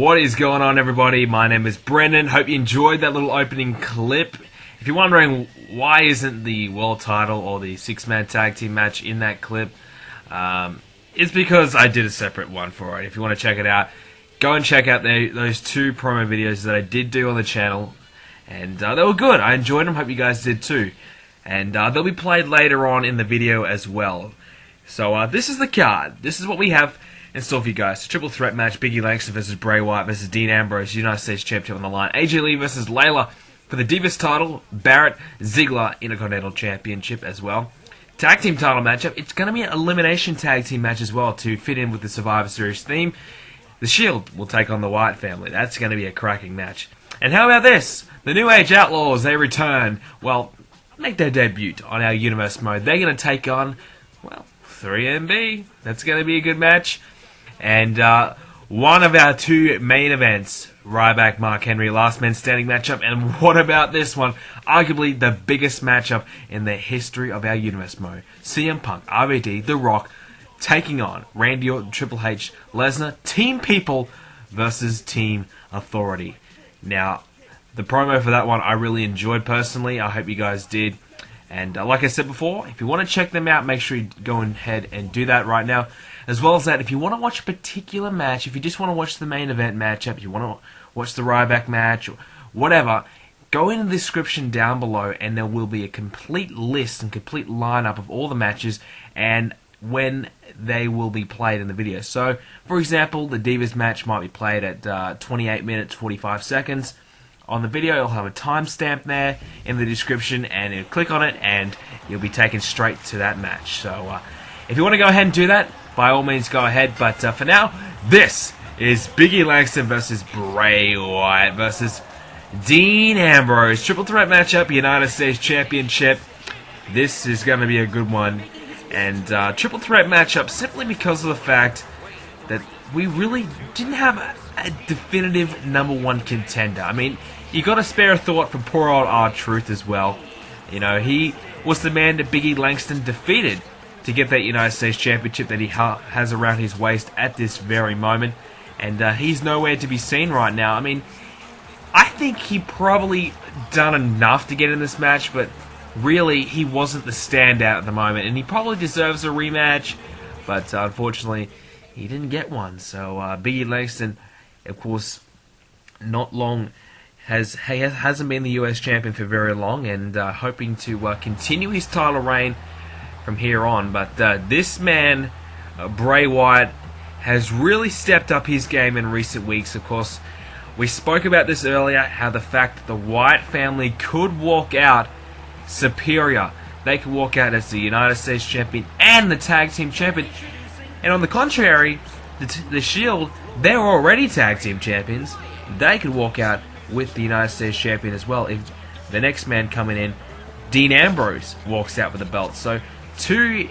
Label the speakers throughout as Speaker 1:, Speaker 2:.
Speaker 1: What is going on, everybody? My name is Brendan. Hope you enjoyed that little opening clip. If you're wondering why isn't the world title or the six-man tag team match in that clip, it's because I did a separate one for it. If you want to check it out, go and check out those two promo videos that I did do on the channel, and they were good. I enjoyed them. Hope you guys did too. And they'll be played later on in the video as well. So this is the card. This is what we have in store for you guys. A triple threat match: Biggie Langston versus Bray Wyatt versus Dean Ambrose, United States Champion on the line. AJ Lee versus Layla for the Divas title. Barrett, Ziggler, Intercontinental Championship as well. Tag team title matchup. It's going to be an elimination tag team match as well to fit in with the Survivor Series theme. The Shield will take on the Wyatt family. That's going to be a cracking match. And how about this? The new Age Outlaws, they return. Well, make their debut on our Universe mode. They're going to take on, well, 3MB. That's going to be a good match. And one of our two main events, Ryback, Mark Henry, last man standing matchup. And what about this one? Arguably the biggest matchup in the history of our Universe mode. CM Punk, RVD, The Rock, taking on Randy Orton, Triple H, Lesnar, Team People versus Team Authority. Now, the promo for that one I really enjoyed personally. I hope you guys did. And like I said before, if you want to check them out, make sure you go ahead and do that right now. As well as that, if you want to watch a particular match, if you just want to watch the main event matchup, if you want to watch the Ryback match, or whatever, go in the description down below and there will be a complete list and complete lineup of all the matches and when they will be played in the video. So, for example, the Divas match might be played at 28 minutes 45 seconds. On the video, it'll have a timestamp there in the description, and you'll click on it, and you'll be taken straight to that match. So, if you want to go ahead and do that, by all means, go ahead. But for now, this is Biggie Langston versus Bray Wyatt versus Dean Ambrose. Triple threat matchup, United States Championship. This is going to be a good one. And triple threat matchup simply because of the fact that we really didn't have a definitive #1 contender. I mean, you got to spare a thought for poor old R-Truth as well. You know, he was the man that Biggie Langston defeated to get that United States Championship that he has around his waist at this very moment. And he's nowhere to be seen right now. I mean, I think he probably done enough to get in this match, but really, he wasn't the standout at the moment. And he probably deserves a rematch, but unfortunately, he didn't get one. So Biggie Langston, of course, not long hasn't been the US champion for very long, and hoping to continue his title reign from here on. But this man, Bray Wyatt, has really stepped up his game in recent weeks. Of course, we spoke about this earlier, how the fact that the Wyatt family could walk out superior. They could walk out as the United States champion and the tag team champion. And on the contrary, the Shield, they're already tag team champions. They could walk out with the United States champion as well if the next man coming in, Dean Ambrose, walks out with the belt. So two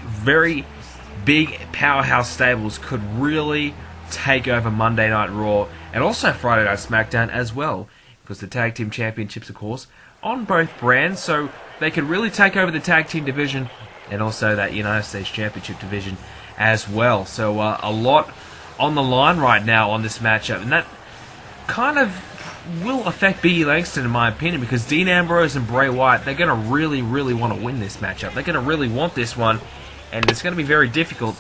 Speaker 1: very big powerhouse stables could really take over Monday Night Raw and also Friday Night SmackDown as well, because the tag team championships, of course, on both brands, so they could really take over the tag team division and also that United States Championship division as well. So a lot on the line right now on this matchup, and that kind of will affect Biggie Langston in my opinion, because Dean Ambrose and Bray Wyatt, they're going to really, really want to win this matchup. They're going to really want this one, and it's going to be very difficult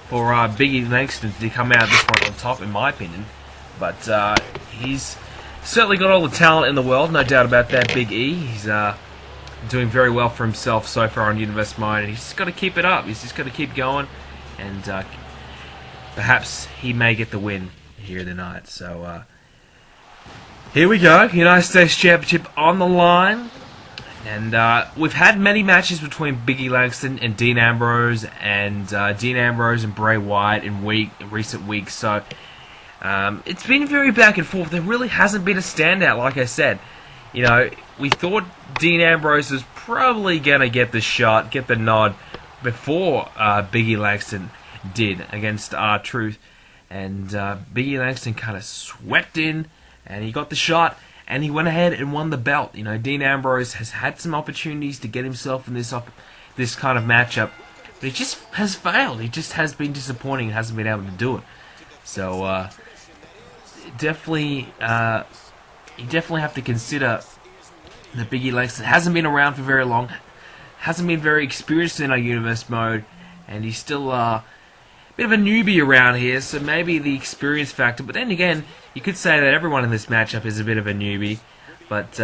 Speaker 1: for Biggie Langston to come out of this one on top, in my opinion. But he's certainly got all the talent in the world, no doubt about that, Big E. He's doing very well for himself so far on Universe Mode, and he's just got to keep it up. He's just got to keep going, and perhaps he may get the win here tonight. So here we go, United States Championship on the line, and we've had many matches between Biggie Langston and Dean Ambrose, and Dean Ambrose and Bray Wyatt in recent weeks. So it's been very back and forth. There really hasn't been a standout, like I said. You know, we thought Dean Ambrose was probably going to get the shot, get the nod, before Biggie Langston did against R-Truth. And Biggie Langston kind of swept in, and he got the shot, and he went ahead and won the belt. You know, Dean Ambrose has had some opportunities to get himself in this kind of matchup, but he just has failed. He just has been disappointing and hasn't been able to do it. So definitely, you definitely have to consider that Biggie Langston hasn't been around for very long, hasn't been very experienced in our universe mode, and he's still a bit of a newbie around here, so maybe the experience factor. But then again, you could say that everyone in this matchup is a bit of a newbie. But,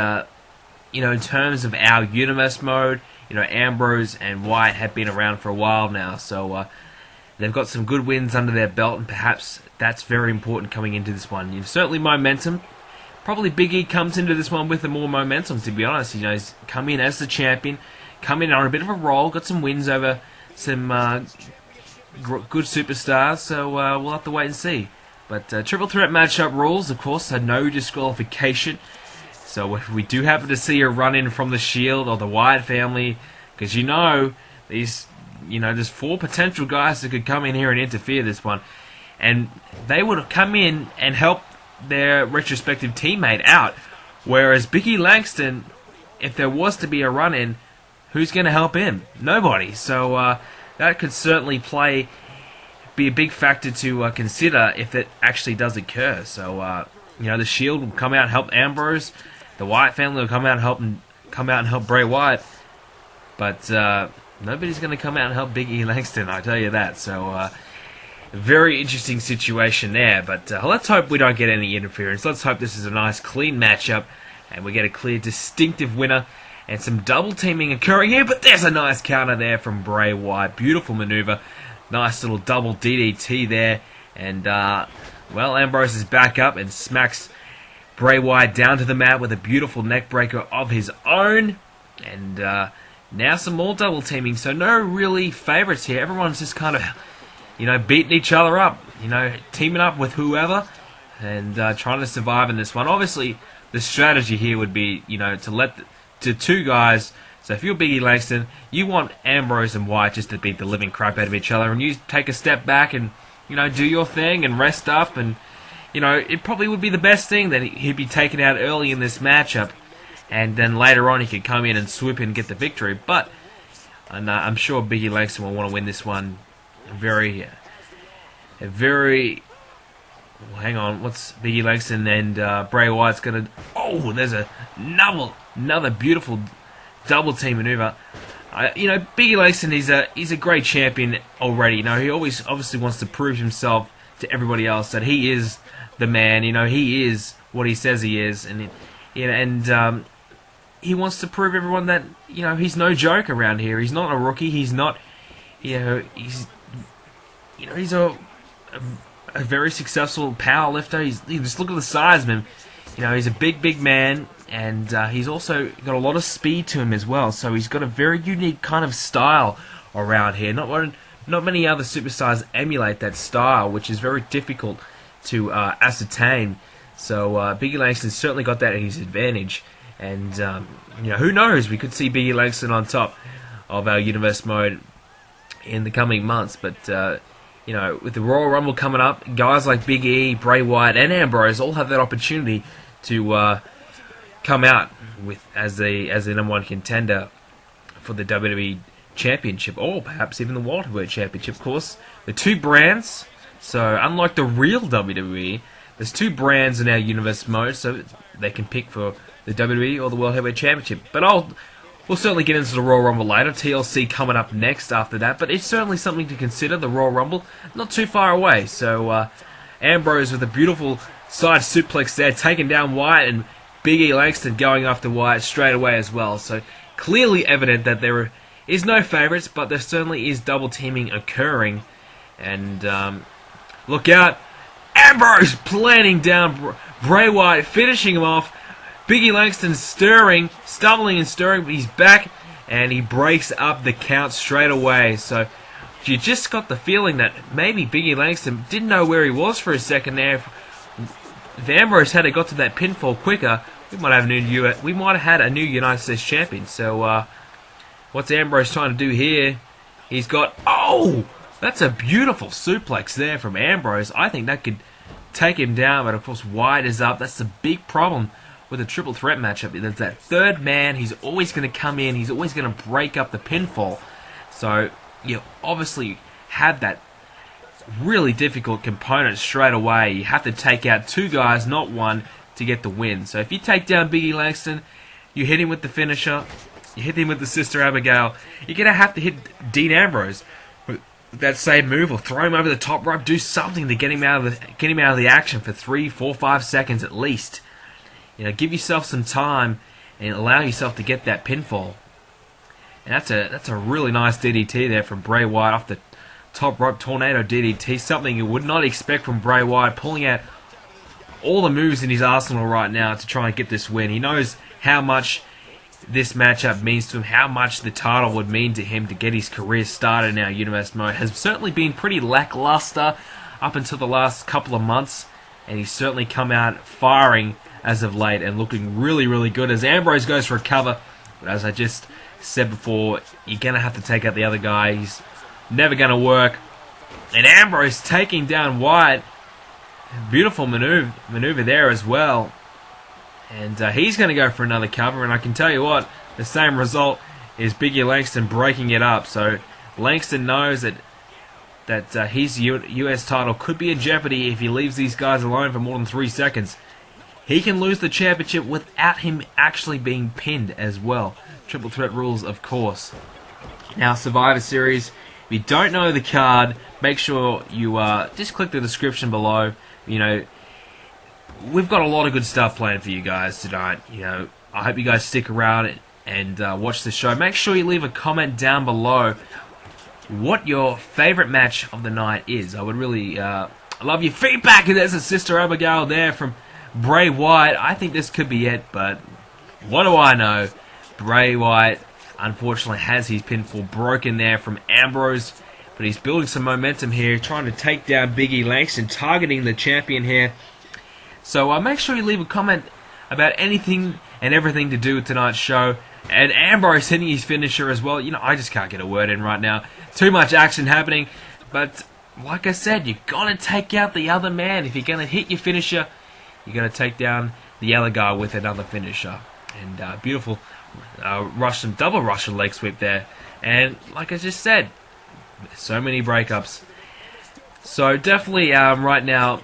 Speaker 1: in terms of our universe mode, Ambrose and Wyatt have been around for a while now, so they've got some good wins under their belt, and perhaps that's very important coming into this one. Certainly momentum. Probably Big E comes into this one with more momentum, to be honest. He's come in as the champion, come in on a bit of a roll, got some wins over some good superstars, so we'll have to wait and see. But triple threat matchup rules, of course, are no disqualification. So if we do happen to see a run-in from the Shield or the Wyatt family, because there's 4 potential guys that could come in here and interfere this one, and they would come in and help their respective teammate out, whereas Biggie Langston, if there was to be a run-in, who's going to help him? Nobody. So that could certainly be a big factor to consider if it actually does occur. So the Shield will come out and help Ambrose, the Wyatt family will come out and help Bray Wyatt, but nobody's going to come out and help Biggie Langston, I tell you that. So very interesting situation there, but let's hope we don't get any interference. Let's hope this is a nice, clean matchup, and we get a clear, distinctive winner, and some double teaming occurring here, but there's a nice counter there from Bray Wyatt. Beautiful maneuver. Nice little double DDT there, and, Ambrose is back up and smacks Bray Wyatt down to the mat with a beautiful neck breaker of his own, and now some more double teaming, so no really favorites here. Everyone's just kind of beating each other up, teaming up with whoever, and trying to survive in this one. Obviously, the strategy here would be, to let the 2 guys. So if you're Biggie Langston, you want Ambrose and Wyatt just to beat the living crap out of each other, and you take a step back and, do your thing and rest up, and, it probably would be the best thing that he'd be taken out early in this matchup, and then later on he could come in and swoop in and get the victory. But I'm sure Biggie Langston will want to win this one. Hang on, what's Biggie Langston and Bray Wyatt's gonna? Oh, there's another beautiful double team maneuver. Biggie Langston, he's a great champion already. He always obviously wants to prove himself to everybody else that he is the man. He is what he says he is, and he wants to prove everyone that he's no joke around here. He's not a rookie. He's not. He's a very successful power lifter. Just look at the size of him. He's a big man, and he's also got a lot of speed to him as well. So he's got a very unique kind of style around here. Not many other superstars emulate that style, which is very difficult to ascertain. So Biggie Langston's certainly got that at his advantage. And who knows? We could see Biggie Langston on top of our universe mode in the coming months, but with the Royal Rumble coming up, guys like Big E, Bray Wyatt, and Ambrose all have that opportunity to come out as the number 1 contender for the WWE Championship, or perhaps even the World Heavyweight Championship. Of course, the 2 brands. So unlike the real WWE, there's 2 brands in our universe mode, so they can pick for the WWE or the World Heavyweight Championship. But we'll certainly get into the Royal Rumble later. TLC coming up next after that. But it's certainly something to consider, the Royal Rumble. Not too far away. So Ambrose with a beautiful side suplex there, taking down Wyatt, and Big E Langston going after Wyatt straight away as well. So clearly evident that there is no favourites, but there certainly is double teaming occurring. And look out. Ambrose planting down Bray Wyatt, finishing him off. Biggie Langston stumbling and stirring, but he's back, and he breaks up the count straight away. So you just got the feeling that maybe Biggie Langston didn't know where he was for a second there. If Ambrose had got to that pinfall quicker, we might have had a new United States champion. So what's Ambrose trying to do here? He's got... Oh! That's a beautiful suplex there from Ambrose. I think that could take him down, but of course Wyatt is up. That's the big problem with a triple threat matchup. There's that third man. He's always going to come in. He's always going to break up the pinfall. So you obviously have that really difficult component straight away. You have to take out 2 guys, not 1, to get the win. So if you take down Biggie Langston, you hit him with the finisher, you hit him with the Sister Abigail, you're going to have to hit Dean Ambrose with that same move, or throw him over the top rope, do something to get him out of the action for 3, 4, 5 seconds at least. You know, give yourself some time and allow yourself to get that pinfall. And that's a really nice DDT there from Bray Wyatt off the top rope tornado DDT, something you would not expect from Bray Wyatt, pulling out all the moves in his arsenal right now to try and get this win. He knows how much this matchup means to him, how much the title would mean to him to get his career started in our Universe mode. Has certainly been pretty lackluster up until the last couple of months, and he's certainly come out firing as of late and looking really, really good as Ambrose goes for a cover. But as I just said before, you're going to have to take out the other guy. He's never going to work. And Ambrose taking down Wyatt. Beautiful maneuver there as well. And he's going to go for another cover. And I can tell you what, the same result is Biggie Langston breaking it up. So Langston knows that his US title could be in jeopardy if he leaves these guys alone for more than 3 seconds. He can lose the championship without him actually being pinned as well. Triple threat rules, of course. Now, Survivor Series, if you don't know the card, make sure you just click the description below. You know, we've got a lot of good stuff planned for you guys tonight. You know, I hope you guys stick around and watch the show. Make sure you leave a comment down below what your favorite match of the night is. I would really love your feedback. And there's a Sister Abigail there from Bray Wyatt. I think this could be it, but what do I know? Bray Wyatt, unfortunately, has his pinfall broken there from Ambrose, but he's building some momentum here, trying to take down Biggie Langston, targeting the champion here. So make sure you leave a comment about anything and everything to do with tonight's show. And Ambrose hitting his finisher as well. You know, I just can't get a word in right now. Too much action happening. But like I said, you've got to take out the other man. If you're going to hit your finisher, you're going to take down the other guy with another finisher. And beautiful double Russian leg sweep there. And like I just said, so many breakups. So definitely right now,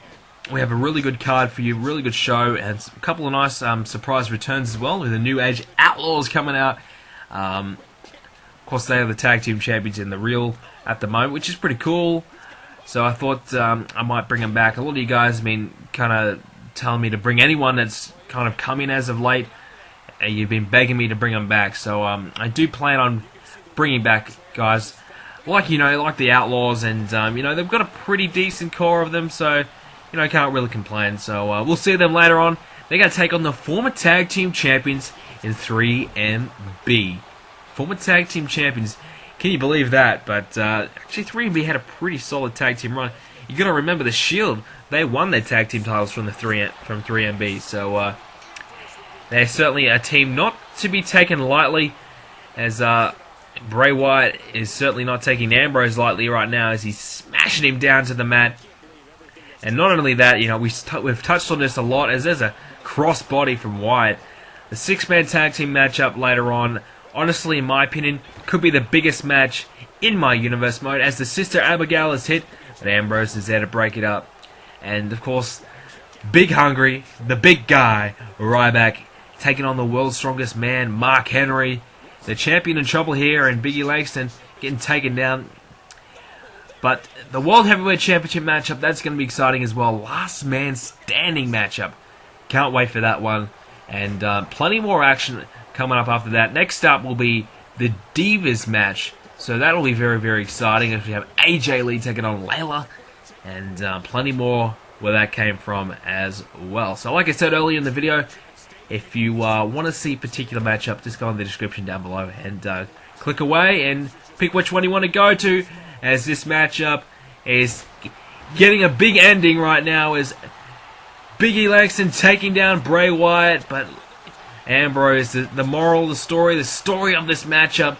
Speaker 1: we have a really good card for you, really good show, and a couple of nice surprise returns as well, with the new Age Outlaws coming out. Of course, they are the tag team champions in the real at the moment, which is pretty cool. So I thought I might bring them back. A lot of you guys have been kind of telling me to bring anyone that's kind of come in as of late, and you've been begging me to bring them back. So I do plan on bringing back guys like the Outlaws, and they've got a pretty decent core of them. So can't really complain. So we'll see them later on. They're going to take on the former tag team champions in 3MB. Former tag team champions. Can you believe that? But actually, 3MB had a pretty solid tag team run. You got to remember the Shield. They won their tag team titles from 3MB. So they're certainly a team not to be taken lightly. As Bray Wyatt is certainly not taking Ambrose lightly right now, as he's smashing him down to the mat. And not only that, we've touched on this a lot, as there's a crossbody from Wyatt. The 6-man tag team matchup later on, honestly, in my opinion, could be the biggest match in my universe mode, as the Sister Abigail is hit, but Ambrose is there to break it up. And, of course, Big Hungry, the big guy, Ryback, taking on the world's strongest man, Mark Henry. The champion in trouble here, and Biggie Langston getting taken down. But the World Heavyweight Championship matchup, that's going to be exciting as well. Last man standing matchup. Can't wait for that one. And plenty more action coming up after that. Next up will be the Divas match. So that'll be very, very exciting. If we have AJ Lee taking on Layla. And plenty more where that came from as well. So like I said earlier in the video, if you want to see a particular matchup, just go in the description down below and click away and pick which one you want to go to. As this matchup is getting a big ending right now, as Biggie Langston taking down Bray Wyatt, but Ambrose, the moral of the story of this matchup,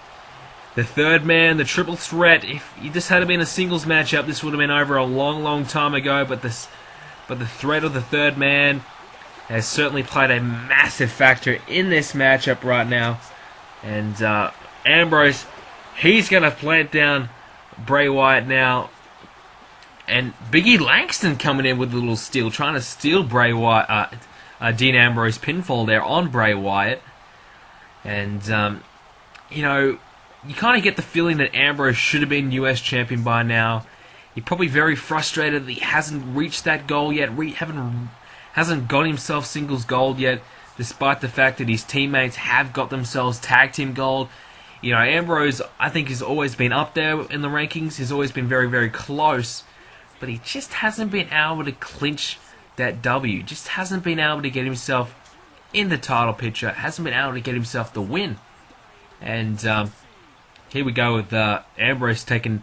Speaker 1: the third man, the triple threat. If you just had been a singles matchup, this would have been over a long, long time ago, but the threat of the third man has certainly played a massive factor in this matchup right now. And Ambrose, he's going to plant down Bray Wyatt now. And Big E Langston coming in with a little steal, trying to steal Bray Wyatt, Dean Ambrose pinfall there on Bray Wyatt. And, you know, you kind of get the feeling that Ambrose should have been US champion by now. He's probably very frustrated that he hasn't reached that goal yet, hasn't got himself singles gold yet, despite the fact that his teammates have got themselves tag team gold. You know, Ambrose, I think, has always been up there in the rankings. He's always been very, very close. But he just hasn't been able to clinch that W. Just hasn't been able to get himself in the title picture. Hasn't been able to get himself the win. And here we go with Ambrose taking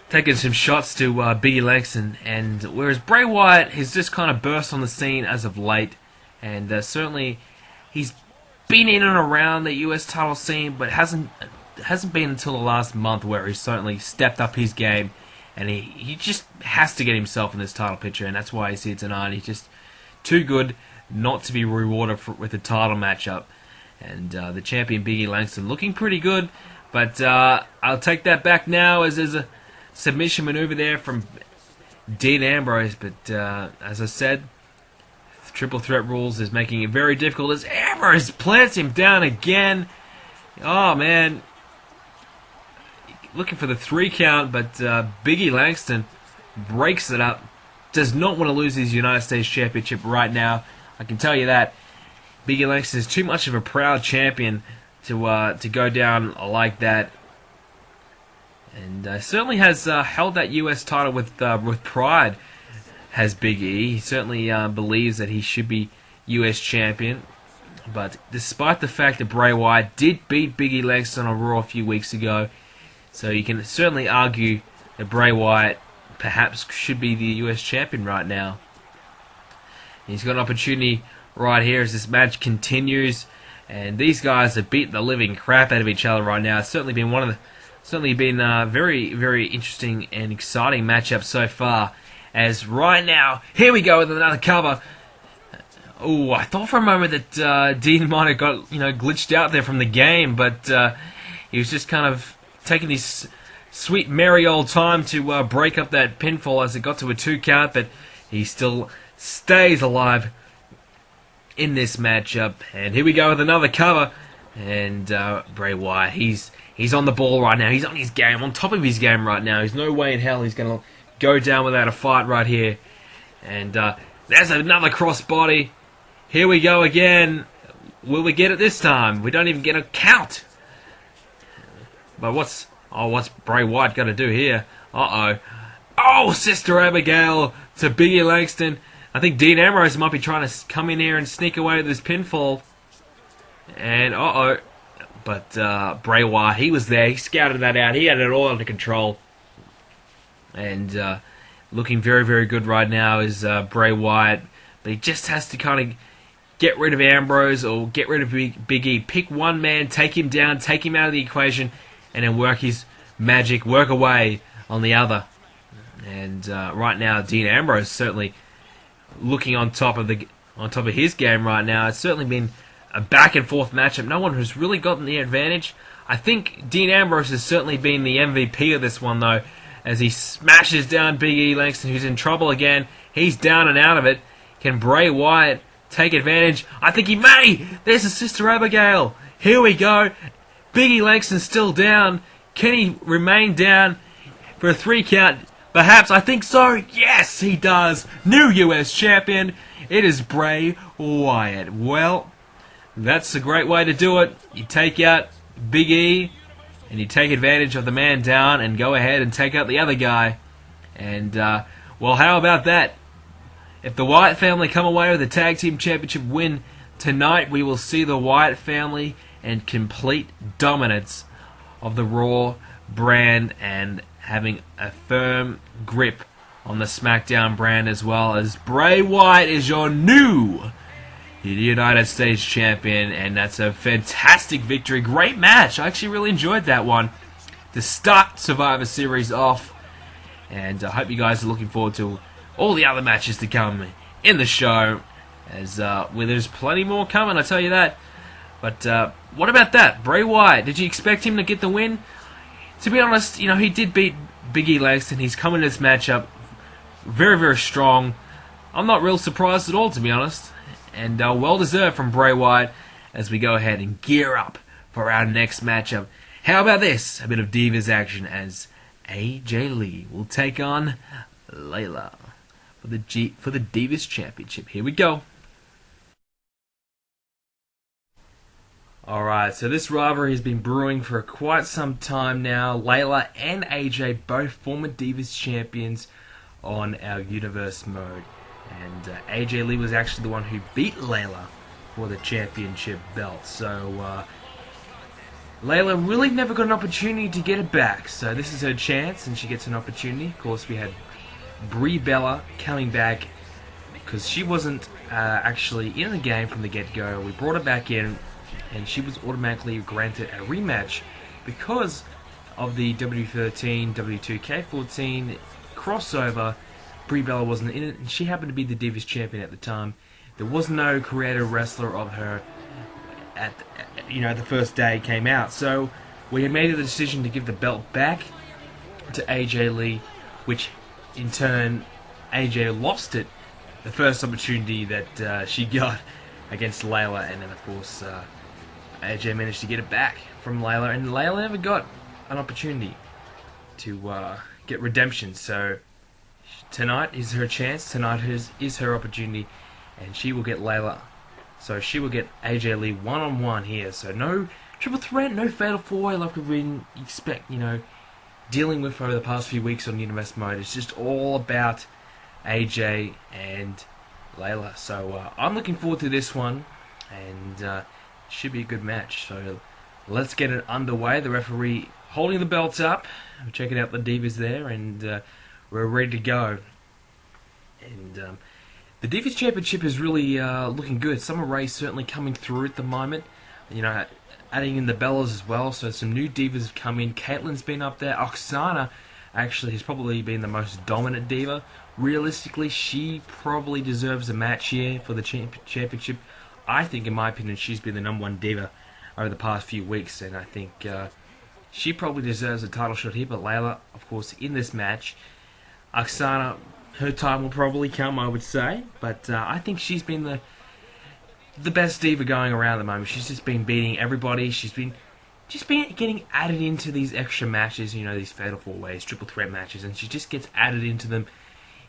Speaker 1: some shots to Biggie Langston. And whereas Bray Wyatt has just kind of burst on the scene as of late. And certainly he's been in and around the US title scene, but hasn't been until the last month where he's certainly stepped up his game. And he just has to get himself in this title picture, and that's why he's here tonight. He's just too good not to be rewarded with a title matchup. And the champion, Biggie Langston, looking pretty good, but I'll take that back now as there's a submission maneuver there from Dean Ambrose. But as I said, triple threat rules is making it very difficult as Ambrose plants him down again. Oh, man. Looking for the 3 count, but Biggie Langston breaks it up. Does not want to lose his United States Championship right now. I can tell you that. Biggie Langston is too much of a proud champion to go down like that. And certainly has held that US title with pride, has Big E. He certainly believes that he should be US champion. But despite the fact that Bray Wyatt did beat Biggie Langston on Raw a few weeks ago, so you can certainly argue that Bray Wyatt perhaps should be the US champion right now. He's got an opportunity right here as this match continues, and these guys have beaten the living crap out of each other right now. It's certainly been very, very interesting and exciting matchup so far. As right now, here we go with another cover. Oh, I thought for a moment that Dean might have got glitched out there from the game, but he was just kind of taking his sweet merry old time to break up that pinfall as it got to a 2 count, but he still stays alive in this matchup. And here we go with another cover, and Bray Wyatt, he's on the ball right now. He's on his game, on top of his game right now. There's no way in hell he's going to go down without a fight right here. And there's another crossbody. Here we go again. Will we get it this time? We don't even get a count. But what's Bray Wyatt got to do here? Oh, Sister Abigail to Biggie Langston. I think Dean Ambrose might be trying to come in here and sneak away with this pinfall. And but Bray Wyatt, he was there. He scouted that out. He had it all under control. And looking very, very good right now is Bray Wyatt. But he just has to kind of get rid of Ambrose or get rid of Big E. Pick one man, take him down, take him out of the equation, and then work his magic, work away on the other. And right now, Dean Ambrose certainly looking on top of his game right now. It's certainly been a back and forth matchup. No one has really gotten the advantage. I think Dean Ambrose has certainly been the MVP of this one, though, as he smashes down Big E Langston, who's in trouble again. He's down and out of it. Can Bray Wyatt take advantage? I think he may. There's his Sister Abigail. Here we go. Big E Langston's still down. Can he remain down for a 3 count? Perhaps. I think so. Yes, he does. New US champion. It is Bray Wyatt. Well, that's a great way to do it. You take out Big E, and you take advantage of the man down and go ahead and take out the other guy. And, well, how about that? If the Wyatt family come away with a Tag Team Championship win tonight, we will see the Wyatt family in complete dominance of the Raw brand and having a firm grip on the SmackDown brand, as well as Bray Wyatt is your new United States Champion, and that's a fantastic victory. Great match. I actually really enjoyed that one to start Survivor Series off, and I hope you guys are looking forward to all the other matches to come in the show, as there's plenty more coming, I tell you that. But what about that? Bray Wyatt, did you expect him to get the win? To be honest, he did beat Big E Langston. He's come in this matchup very, very strong. I'm not real surprised at all, to be honest. And well deserved from Bray Wyatt as we go ahead and gear up for our next matchup. How about this? A bit of Divas action as AJ Lee will take on Layla for the Divas Championship. Here we go. Alright, so this rivalry has been brewing for quite some time now. Layla and AJ, both former Divas champions on our Universe mode. And AJ Lee was actually the one who beat Layla for the championship belt. So Layla really never got an opportunity to get it back. So this is her chance, and she gets an opportunity. Of course, we had Brie Bella coming back because she wasn't actually in the game from the get-go. We brought her back in, and she was automatically granted a rematch because of the WWE 2k14 crossover. Brie Bella wasn't in it, and she happened to be the Divas champion at the time. There was no creative wrestler of her at the first day it came out. So we had made the decision to give the belt back to AJ Lee, which in turn AJ lost it the first opportunity that she got against Layla, and then of course AJ managed to get it back from Layla, and Layla never got an opportunity to get redemption. So tonight is her chance. Tonight is her opportunity, and she will get Layla. So she will get AJ Lee one-on-one here. So no triple threat, no fatal four-way like we've been dealing with over the past few weeks on Universe mode. It's just all about AJ and Layla. So I'm looking forward to this one, and should be a good match. So let's get it underway. The referee holding the belts up. We're checking out the Divas there, and we're ready to go. And the Divas Championship is really looking good. Summer Rae certainly coming through at the moment. Adding in the Bellas as well. So some new Divas have come in. Caitlin's been up there. Oksana actually has probably been the most dominant Diva. Realistically, she probably deserves a match here for the championship. I think, in my opinion, she's been the number one Diva over the past few weeks, and I think she probably deserves a title shot here. But Layla, of course, in this match. Oksana, her time will probably come, I would say, but I think she's been the best Diva going around at the moment. She's just been beating everybody. She's been getting added into these extra matches, these fatal four ways, triple threat matches, and she just gets added into them,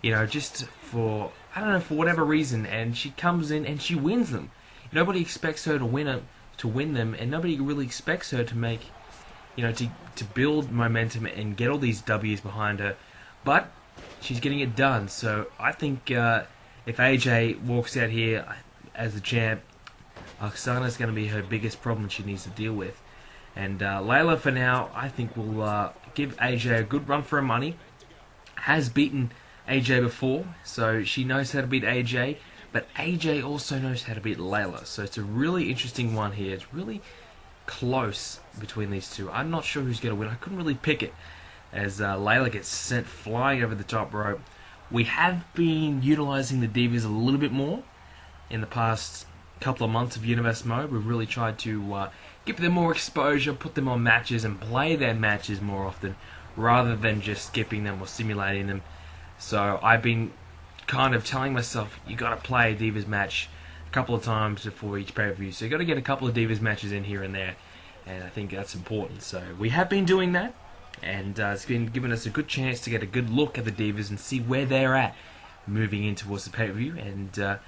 Speaker 1: just for, I don't know, for whatever reason, and she comes in and she wins them. Nobody expects her to win them, and nobody really expects her to make, to build momentum and get all these W's behind her, but she's getting it done. So I think if AJ walks out here as the champ, Oksana's going to be her biggest problem she needs to deal with. And Layla, for now, I think will give AJ a good run for her money. Has beaten AJ before, so she knows how to beat AJ. But AJ also knows how to beat Layla. So it's a really interesting one here. It's really close between these two. I'm not sure who's going to win. I couldn't really pick it, as Layla gets sent flying over the top rope. We have been utilizing the Divas a little bit more in the past couple of months of Universe mode. We've really tried to give them more exposure, put them on matches, and play their matches more often, rather than just skipping them or simulating them. So I've been kind of telling myself, you got to play a Divas match a couple of times before each pay-per-view. So you got to get a couple of Divas matches in here and there, and I think that's important. So we have been doing that. And it's been giving us a good chance to get a good look at the Divas and see where they're at moving in towards the pay-per-view. And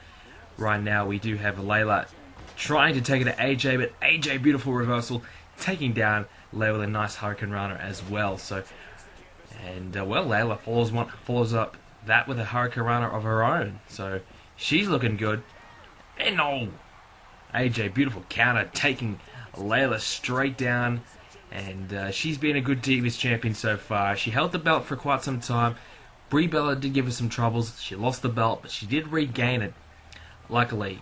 Speaker 1: right now we do have Layla trying to take it to AJ, but AJ, beautiful reversal, taking down Layla with a nice Hurricane Runner as well. So, and Layla follows up that with a Hurricane Runner of her own. So she's looking good. And AJ, beautiful counter, taking Layla straight down. And she's been a good Divas champion so far. She held the belt for quite some time. Brie Bella did give her some troubles. She lost the belt, but she did regain it, luckily,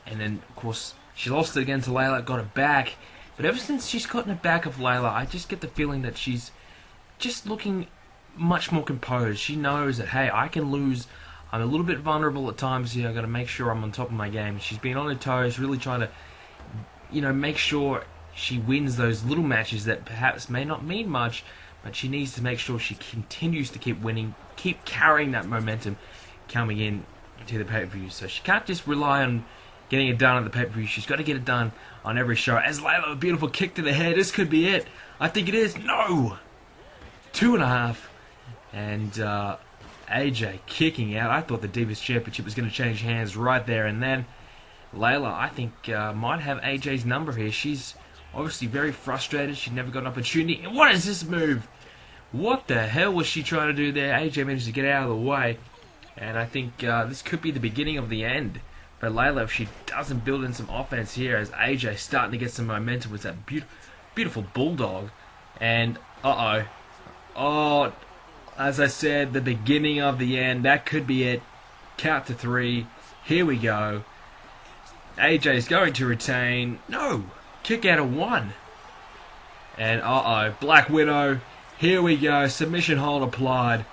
Speaker 1: And then, of course, she lost it again to Layla, got it back. But ever since she's gotten it back of Layla, I just get the feeling that she's just looking much more composed. She knows that, hey, I can lose. I'm a little bit vulnerable at times here. I've got to make sure I'm on top of my game. She's been on her toes, really trying to, make sure she wins those little matches that perhaps may not mean much, but she needs to make sure she continues to keep winning, keep carrying that momentum coming in to the pay-per-view. So she can't just rely on getting it done on the pay-per-view. She's got to get it done on every show. As Layla, a beautiful kick to the head. This could be it. I think it is. No! 2.5. And AJ kicking out. I thought the Divas Championship was going to change hands right there and then. Layla, I think, might have AJ's number here. She's obviously very frustrated. She never got an opportunity. And what is this move? What the hell was she trying to do there? AJ managed to get out of the way. And I think this could be the beginning of the end for Layla if she doesn't build in some offense here, as AJ starting to get some momentum with that beautiful bulldog. And, oh, as I said, the beginning of the end. That could be it. Count to 3. Here we go. AJ's going to retain. No! Kick out of 1. And, Black Widow. Here we go. Submission hold applied.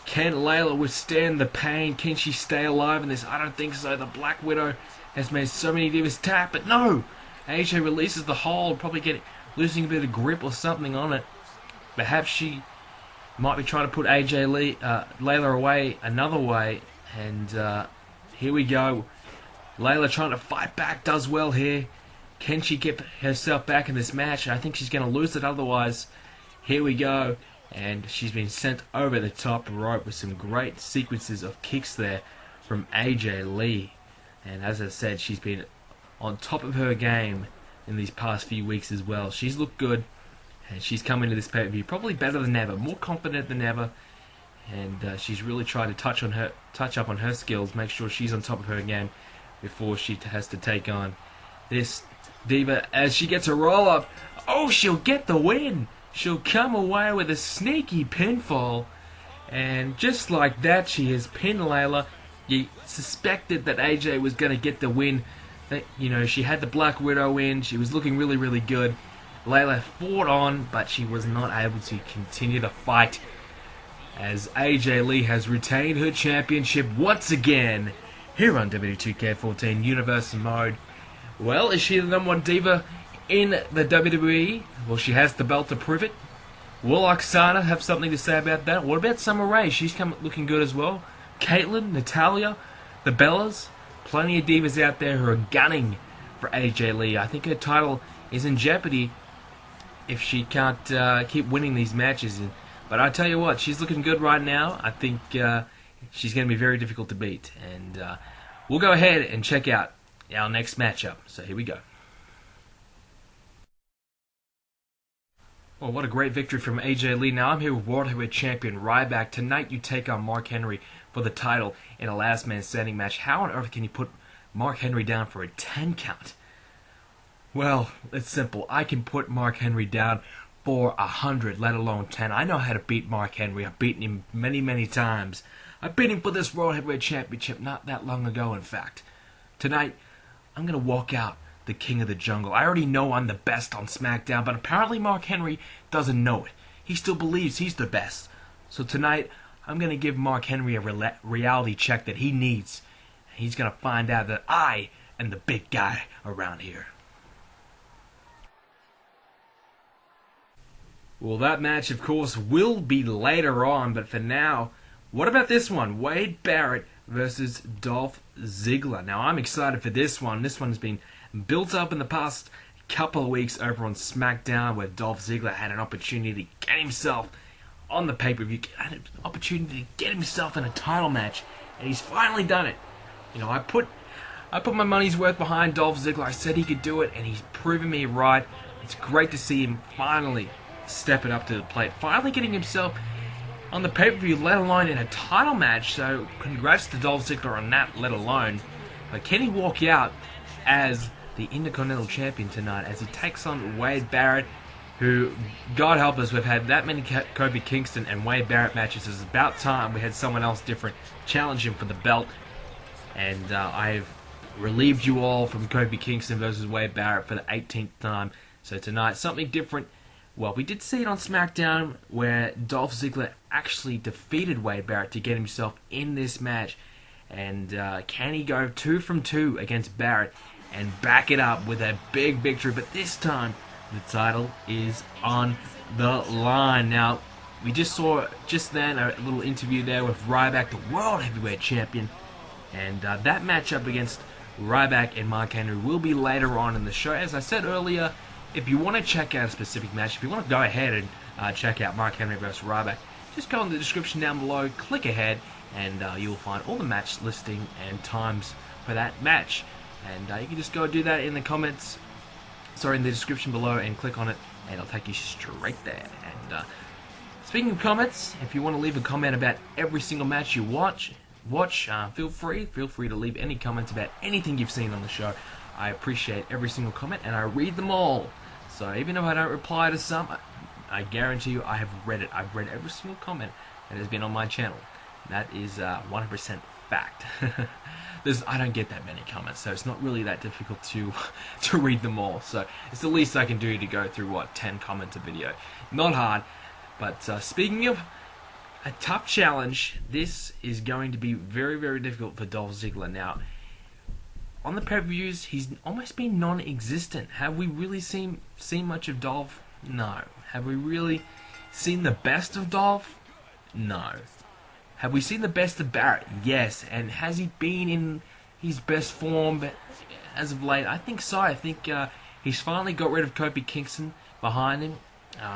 Speaker 1: Can Layla withstand the pain? Can she stay alive in this? I don't think so. The Black Widow has made so many Divas tap, but no! AJ releases the hold, probably losing a bit of grip or something on it. Perhaps she might be trying to put Layla away another way. And here we go. Layla trying to fight back, does well here. Can she get herself back in this match? I think she's going to lose it otherwise. Here we go. And she's been sent over the top rope with some great sequences of kicks there from AJ Lee. And as I said, she's been on top of her game in these past few weeks as well. She's looked good, and she's come into this pay-per-view probably better than ever, more confident than ever. And she's really tried to touch up on her skills, make sure she's on top of her game before she has to take on this Diva as she gets a roll-up. Oh, she'll get the win! She'll come away with a sneaky pinfall. And just like that, she has pinned Layla. You suspected that AJ was going to get the win. That, she had the Black Widow in. She was looking really, really good. Layla fought on, but she was not able to continue the fight, as AJ Lee has retained her championship once again here on WWE 2k14 Universe Mode. Well, is she the number 1 diva in the WWE? Well, she has the belt to prove it. Will Oksana have something to say about that? What about Summer Rae? She's looking good as well. Caitlyn, Natalya, the Bellas. Plenty of divas out there who are gunning for AJ Lee. I think her title is in jeopardy if she can't keep winning these matches. But I tell you what, she's looking good right now. I think she's going to be very difficult to beat. And we'll go ahead and check out our next matchup. So here we go. Well, what a great victory from AJ Lee. Now I'm here with World Heavyweight Champion Ryback. Tonight you take on Mark Henry for the title in a last man standing match. How on earth can you put Mark Henry down for a 10 count? Well, it's simple. I can put Mark Henry down for 100, let alone 10. I know how to beat Mark Henry. I've beaten him many, many times. I beat him for this World Heavyweight Championship not that long ago, in fact. Tonight, I'm going to walk out the king of the jungle. I already know I'm the best on SmackDown, but apparently Mark Henry doesn't know it. He still believes he's the best. So tonight, I'm going to give Mark Henry a reality check that he needs. He's going to find out that I am the big guy around here. Well, that match, of course, will be later on, but for now, what about this one? Wade Barrett versus Dolph Ziggler. Now, I'm excited for this one. This one's been built up in the past couple of weeks over on SmackDown, where Dolph Ziggler had an opportunity to get himself on the pay-per-view, had an opportunity to get himself in a title match, and he's finally done it. I put my money's worth behind Dolph Ziggler. I said he could do it, and he's proven me right. It's great to see him finally stepping up to the plate, finally getting himself on the pay-per-view, let alone in a title match. So congrats to Dolph Ziggler on that, let alone. But can he walk out as the Intercontinental Champion tonight as he takes on Wade Barrett, who, God help us, we've had that many Kofi Kingston and Wade Barrett matches. It's about time we had someone else different challenge him for the belt. And I've relieved you all from Kofi Kingston versus Wade Barrett for the 18th time. So tonight, something different. Well, we did see it on SmackDown where Dolph Ziggler actually defeated Wade Barrett to get himself in this match. And can he go 2 from 2 against Barrett and back it up with a big victory? But this time, The title is on the line. Now, we just saw just then a little interview there with Ryback, the World Heavyweight Champion. And that matchup against Ryback and Mark Henry will be later on in the show. As I said earlier, if you want to check out a specific match, if you want to go ahead and check out Mark Henry versus Ryback, just go in the description down below, click ahead, and you'll find all the match listing and times for that match. And you can just go do that in the comments, in the description below, and click on it, and it'll take you straight there. And speaking of comments, if you want to leave a comment about every single match you watch, feel free to leave any comments about anything you've seen on the show. I appreciate every single comment, and I read them all. So even if I don't reply to some, I guarantee you I have read it. I've read every single comment that has been on my channel. That is 100% fact. I don't get that many comments, so it's not really that difficult to read them all. So it's the least I can do to go through 10 comments a video. Not hard. But speaking of a tough challenge, this is going to be very, very difficult for Dolph Ziggler. Now, on the pay-per-views, he's almost been non-existent. Have we really seen much of Dolph? No. Have we really seen the best of Dolph? No. Have we seen the best of Barrett? Yes. And has he been in his best form as of late? I think so. I think he's finally got rid of Kofi Kingston behind him.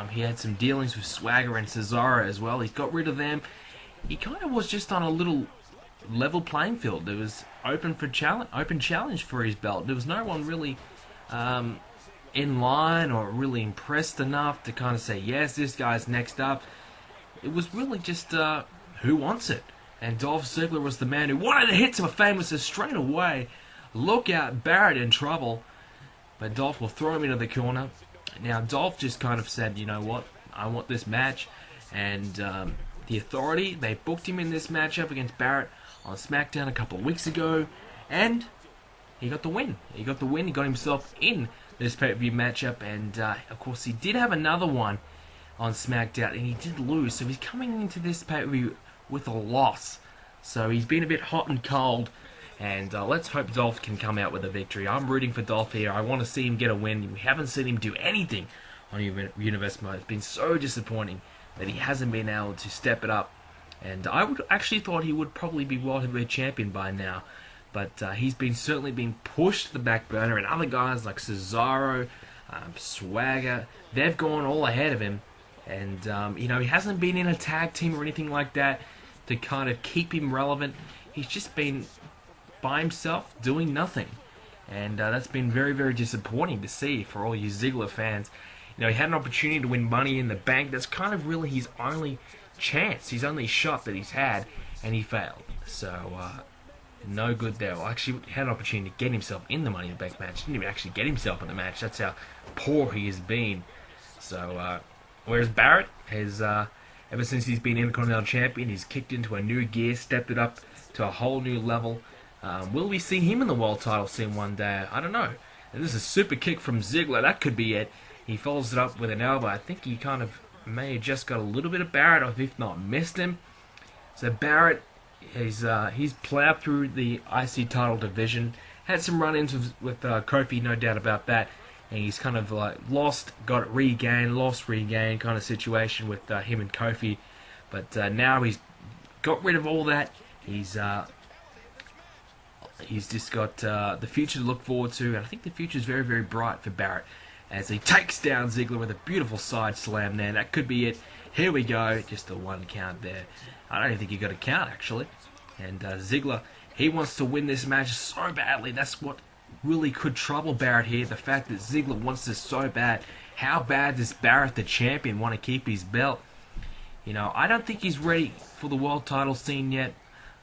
Speaker 1: He had some dealings with Swagger and Cesaro as well. He's got rid of them. He kind of was just on a little level playing field. There was open challenge for his belt. There was no one really in line or really impressed enough to kind of say, yes, this guy's next up. It was really just who wants it? And Dolph Ziggler was the man who wanted to hit some famous straight away. Look out, Barrett in trouble. But Dolph will throw him into the corner. Now, Dolph just kind of said, you know what, I want this match. And the Authority, they booked him in this matchup against Barrett on SmackDown a couple of weeks ago. And he got the win. He got himself in this pay-per-view matchup. And, of course, he did have another one on SmackDown, and he did lose. So he's coming into this pay-per-view with a loss. So he's been a bit hot and cold. And let's hope Dolph can come out with a victory. I'm rooting for Dolph here. I want to see him get a win. We haven't seen him do anything on Universe Mode. It's been so disappointing that he hasn't been able to step it up. And I would actually thought he would probably be World Heavyweight Champion by now. But he's certainly been pushed to the back burner. And other guys like Cesaro, Swagger, they've gone all ahead of him. And, he hasn't been in a tag team or anything like that to kind of keep him relevant. He's just been by himself doing nothing. And that's been very, very disappointing to see for all you Ziggler fans. He had an opportunity to win Money in the Bank. That's kind of really his only chance, his only shot that he's had, and he failed. So, no good there. Well, actually, he had an opportunity to get himself in the Money in the Bank match. Didn't even actually get himself in the match. That's how poor he has been. So, whereas Barrett has, ever since he's been Intercontinental Champion, he's kicked into a new gear, stepped it up to a whole new level. Will we see him in the world title scene one day? I don't know. And this is a super kick from Ziggler. That could be it. He follows it up with an elbow. I think he kind of may have just got a little bit of Barrett, or if not missed him. So Barrett, he's plowed through the IC title division. Had some run-ins with Kofi, no doubt about that. And he's kind of like lost, got it regained, lost, regained kind of situation with him and Kofi. But now he's got rid of all that. He's just got the future to look forward to, and I think the future is very, very bright for Barrett as he takes down Ziggler with a beautiful side slam there. That could be it. Here we go. Just a one count there. I don't even think he got a count, actually. And Ziggler, he wants to win this match so badly. That's what really could trouble Barrett here. The fact that Ziggler wants this so bad. How bad does Barrett, the champion, want to keep his belt? I don't think he's ready for the world title scene yet.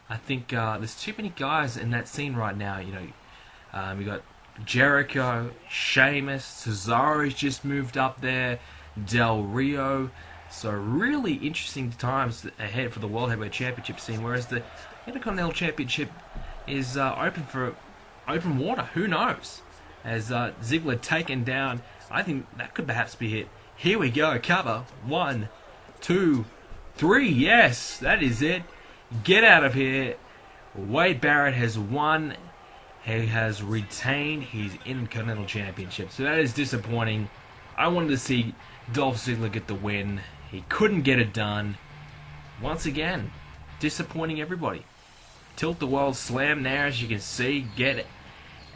Speaker 1: I think there's too many guys in that scene right now. We got Jericho, Sheamus, Cesaro's just moved up there, Del Rio. So really interesting times ahead for the World Heavyweight Championship scene. Whereas the Intercontinental Championship is open water. Who knows? As Ziggler taken down, I think that could perhaps be it. Here we go. Cover 1, 2, 3. Yes, that is it. Get out of here. Wade Barrett has won. He has retained his Intercontinental Championship. So that is disappointing. I wanted to see Dolph Ziggler get the win. He couldn't get it done. Once again, disappointing everybody. Tilt the World Slam now, as you can see. Get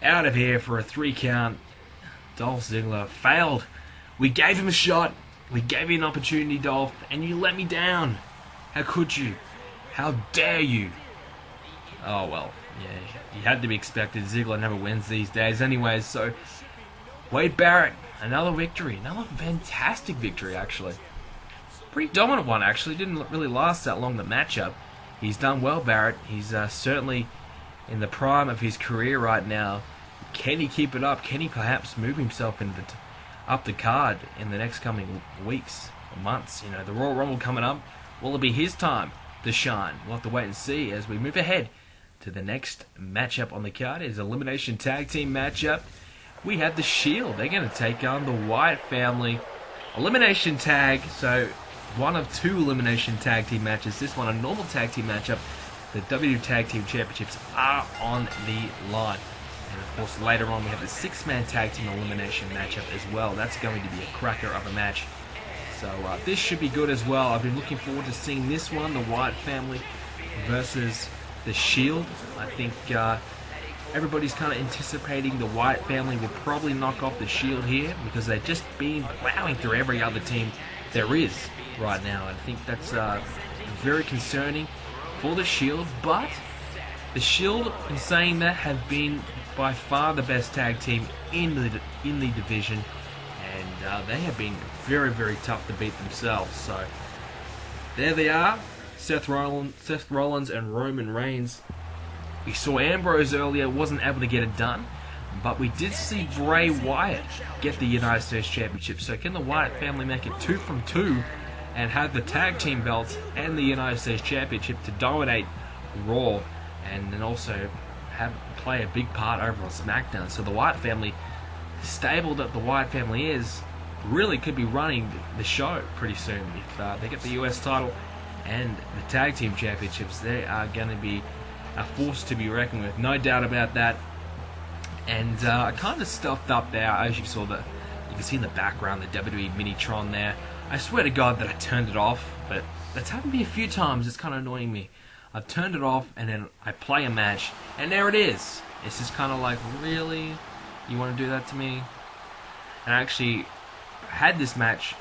Speaker 1: out of here for a 3 count. Dolph Ziggler failed. We gave him a shot. We gave you an opportunity, Dolph, and you let me down. How could you? How dare you? Oh, well, yeah, he had to be expected. Ziggler never wins these days anyways, so Wade Barrett, another victory. Another fantastic victory, actually. Pretty dominant one, actually. Didn't really last that long, the matchup. He's done well, Barrett. He's certainly in the prime of his career right now. Can he keep it up? Can he perhaps move himself up the card in the next coming weeks or months? You know, the Royal Rumble coming up. Will it be his time to shine? We'll have to wait and see as we move ahead to the next matchup on the card. It's an elimination tag team matchup. We have the Shield. They're going to take on the Wyatt family. Elimination tag. So one of 2 elimination tag team matches. This one a normal tag team matchup. The WWE Tag Team Championships are on the line. And of course later on we have the 6-man tag team elimination matchup as well. That's going to be a cracker of a match. So this should be good as well. I've been looking forward to seeing this one, the Wyatt family versus the Shield. I think everybody's kind of anticipating the Wyatt family will probably knock off the Shield here because they've just been plowing through every other team there is right now. I think that's very concerning for the Shield, but the Shield, in saying that, have been by far the best tag team in the division, and they have been very, very tough to beat themselves. So there they are, Seth Rollins and Roman Reigns. We saw Ambrose earlier, wasn't able to get it done, but we did see Bray Wyatt get the United States Championship. So can the Wyatt family make it 2 from 2 and have the tag team belts and the United States Championship to dominate Raw, and then also play a big part over on SmackDown? So the Wyatt family, stable that the Wyatt family is, really could be running the show pretty soon. If they get the US title and the tag team championships, they are going to be a force to be reckoned with, no doubt about that. And I kind of stuffed up there, as you saw you can see in the background the WWE Minitron there. I swear to God that I turned it off, but that's happened to me a few times. It's kind of annoying me. I've turned it off and then I play a match and there it is. It's just kind of like, really? You want to do that to me? And I actually had this match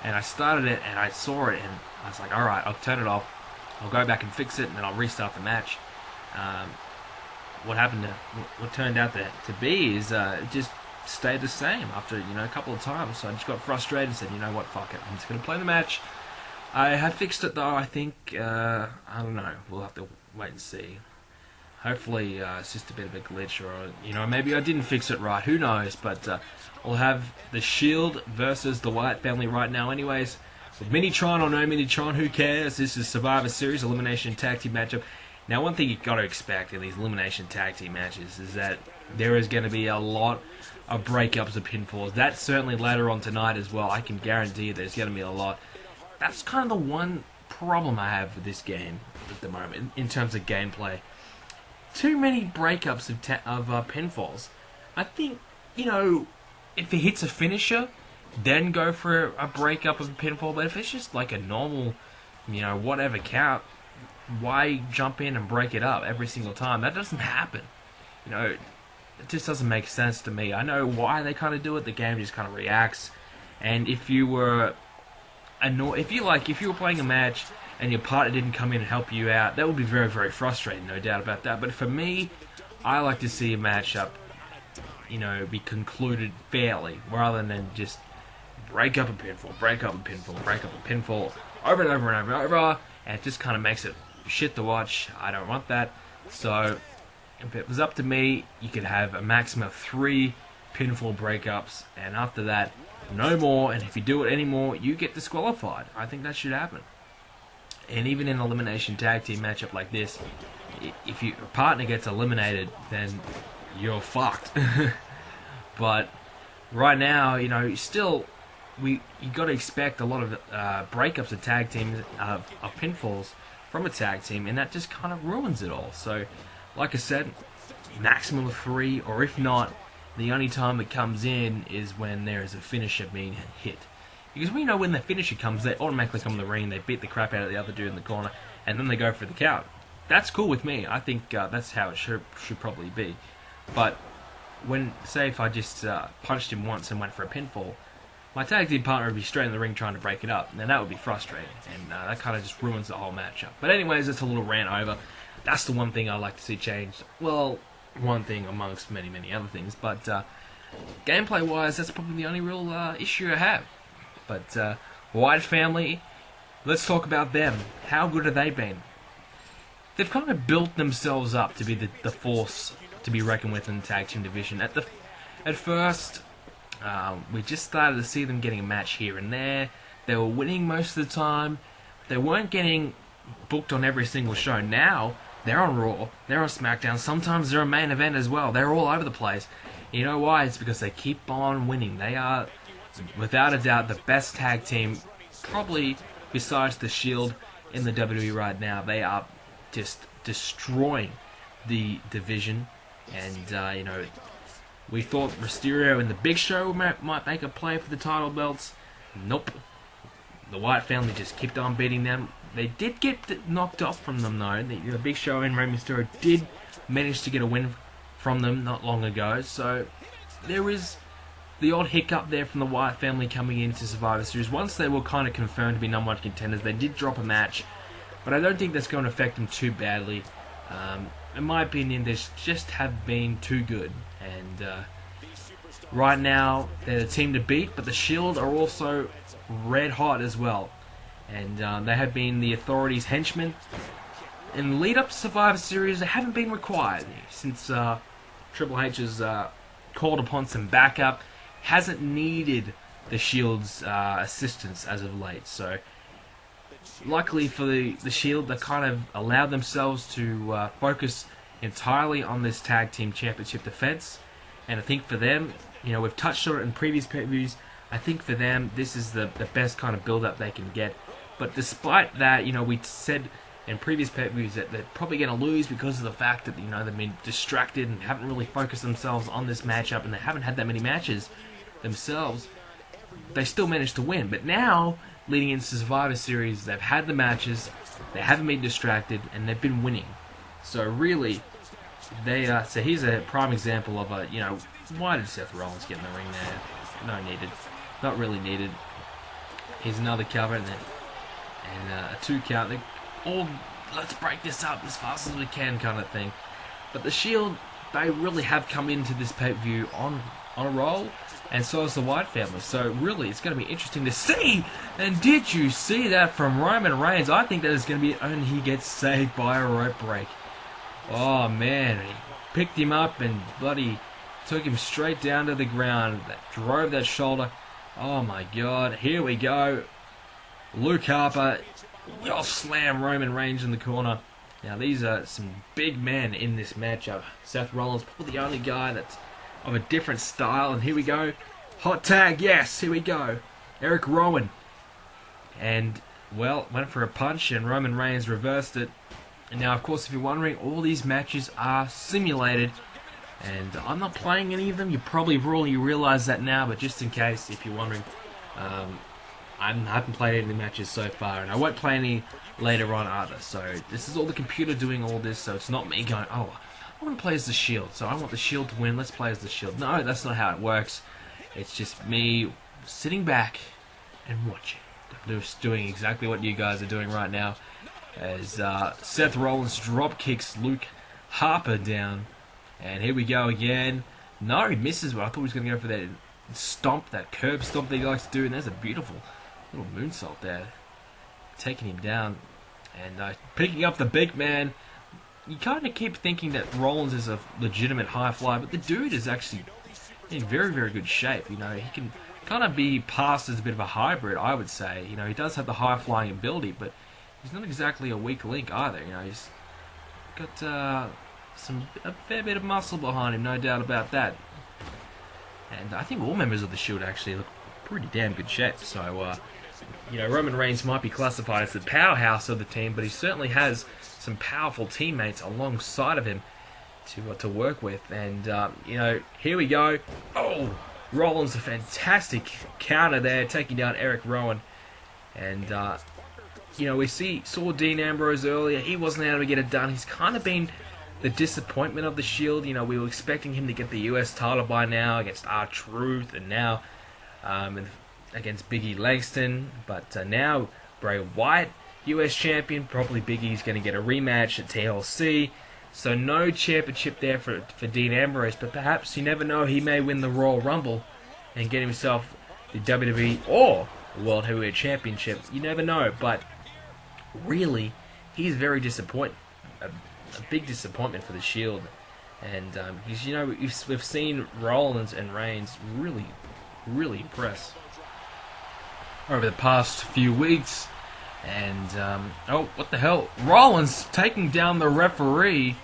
Speaker 1: and I started it and I saw it and I was like, alright, I'll turn it off. I'll go back and fix it and then I'll restart the match. What turned out to be is it just stayed the same after a couple of times. So I just got frustrated and said, you know what, fuck it, I'm just going to play the match. I have fixed it though. I think I don't know, we'll have to wait and see. Hopefully it's just a bit of a glitch, or maybe I didn't fix it right, who knows. But we'll have the Shield versus the Wyatt family right now anyways. With Minitron or no Minitron, who cares? This is Survivor Series Elimination Tag Team matchup. Now, one thing you've got to expect in these Elimination Tag Team matches is that there is going to be a lot of breakups of pinfalls. That's certainly later on tonight as well. I can guarantee you there's going to be a lot. That's kind of the one problem I have with this game at the moment in terms of gameplay. Too many breakups of pinfalls. I think, if it hits a finisher, then go for a breakup of a pinfall. But if it's just like a normal, whatever count, why jump in and break it up every single time? That doesn't happen. It just doesn't make sense to me. I know why they kind of do it. The game just kind of reacts. And if you were if you were playing a match and your partner didn't come in and help you out, that would be very, very frustrating, no doubt about that. But for me, I like to see a matchup, be concluded fairly, rather than just break up a pinfall, break up a pinfall, break up a pinfall, over and over and over and over, and it just kind of makes it shit to watch. I don't want that. So if it was up to me, you could have a maximum of 3 pinfall breakups, and after that, no more. And if you do it anymore, you get disqualified. I think that should happen. And even in an elimination tag team matchup like this, if your partner gets eliminated, then you're fucked. But right now, you got to expect a lot of breakups of tag teams, of pinfalls from a tag team, and that just kind of ruins it all. So, like I said, maximum of 3, or if not, the only time it comes in is when there is a finisher being hit. Because we know when the finisher comes, they automatically come in the ring, they beat the crap out of the other dude in the corner, and then they go for the count. That's cool with me. I think that's how it should probably be. But when, say if I just punched him once and went for a pinfall, my tag team partner would be straight in the ring trying to break it up, and that would be frustrating, and that kind of just ruins the whole matchup. But anyways, that's a little rant over. That's the one thing I like to see changed. Well, one thing amongst many, many other things, but gameplay-wise, that's probably the only real issue I have. But Wyatt family, let's talk about them. How good have they been? They've kind of built themselves up to be the force to be reckoned with in the tag team division. At first, we just started to see them getting a match here and there. They were winning most of the time. They weren't getting booked on every single show. Now, they're on Raw, they're on SmackDown, sometimes they're a main event as well. They're all over the place. You know why? It's because they keep on winning. They are, without a doubt, the best tag team, probably besides the Shield in the WWE right now. They are just destroying the division. And, you know, we thought Mysterio and the Big Show might make a play for the title belts. Nope. The Wyatt family just kept on beating them. They did get knocked off from them, though. The Big Show and Rey Mysterio did manage to get a win from them not long ago. So there is the odd hiccup there from the Wyatt family coming into Survivor Series. Once they were kind of confirmed to be number one contenders, they did drop a match. But I don't think that's going to affect them too badly. In my opinion, they just have been too good. And right now, they're the team to beat, but the Shield are also red hot as well. And they have been the Authority's henchmen. In the lead up to Survivor Series, they haven't been required since Triple H has called upon some backup. Hasn't needed the Shield's assistance as of late. So, luckily for the Shield, they kind of allowed themselves to focus entirely on this Tag Team Championship defense. And I think for them, you know, we've touched on it in previous pay-per-views, I think for them, this is the best kind of build-up they can get. But despite that, you know, we said in previous pay-per-views that they're probably going to lose because of the fact that, you know, they've been distracted and haven't really focused themselves on this matchup, and they haven't had that many matches themselves. They still managed to win. But now, leading into Survivor Series, they've had the matches, they haven't been distracted, and they've been winning. So really, they so here's a prime example of a, you know, why did Seth Rollins get in the ring there? No needed. Not really needed. Here's another cover, and a 2 count. They all, let's break this up as fast as we can kind of thing. But the Shield, they really have come into this pay-per-view on a roll, and so has the Wyatt family. So really, it's going to be interesting to see. And did you see that from Roman Reigns? I think that is going to be it, and he gets saved by a rope break. Oh man, he picked him up and bloody took him straight down to the ground. Drove that shoulder. Oh my God, here we go. Luke Harper, you'll slam Roman Reigns in the corner. Now these are some big men in this matchup. Seth Rollins, probably the only guy that's of a different style. And here we go. Hot tag, yes, here we go. Eric Rowan. And, well, went for a punch and Roman Reigns reversed it. And now, of course, if you're wondering, all these matches are simulated. And I'm not playing any of them. You probably already realize that now, but just in case, if you're wondering, I haven't played any of the matches so far, and I won't play any later on either. So this is all the computer doing all this, so it's not me going, oh, I want to play as the Shield, so I want the Shield to win, let's play as the Shield. No, that's not how it works. It's just me sitting back and watching. I'm just doing exactly what you guys are doing right now, as Seth Rollins drop kicks Luke Harper down. And here we go again. No, he misses, but I thought he was going to go for that stomp, that curb stomp that he likes to do. And there's a beautiful little moonsault there, taking him down. And picking up the big man. You kind of keep thinking that Rollins is a legitimate high flyer, but the dude is actually in very, very good shape. You know, he can kind of be passed as a bit of a hybrid, I would say. You know, he does have the high flying ability, but he's not exactly a weak link either. You know, he's got a fair bit of muscle behind him, no doubt about that. And I think all members of the Shield actually look pretty damn good shape. So, you know, Roman Reigns might be classified as the powerhouse of the team, but he certainly has some powerful teammates alongside of him to work with. And here we go. Oh, Rollins, a fantastic counter there, taking down Eric Rowan. And we saw Dean Ambrose earlier. He wasn't able to get it done. He's kind of been the disappointment of the Shield. We were expecting him to get the US title by now against R-Truth, and now against Big E Langston. But now Bray Wyatt, US champion. Probably Big E's going to get a rematch at TLC. So no championship there for Dean Ambrose. But perhaps, you never know, he may win the Royal Rumble and get himself the WWE or World Heavyweight Championship. You never know. But really, he's very disappointed. A big disappointment for the Shield. And we've seen Rollins and Reigns really, really impress over the past few weeks. And what the hell? Rollins taking down the referee.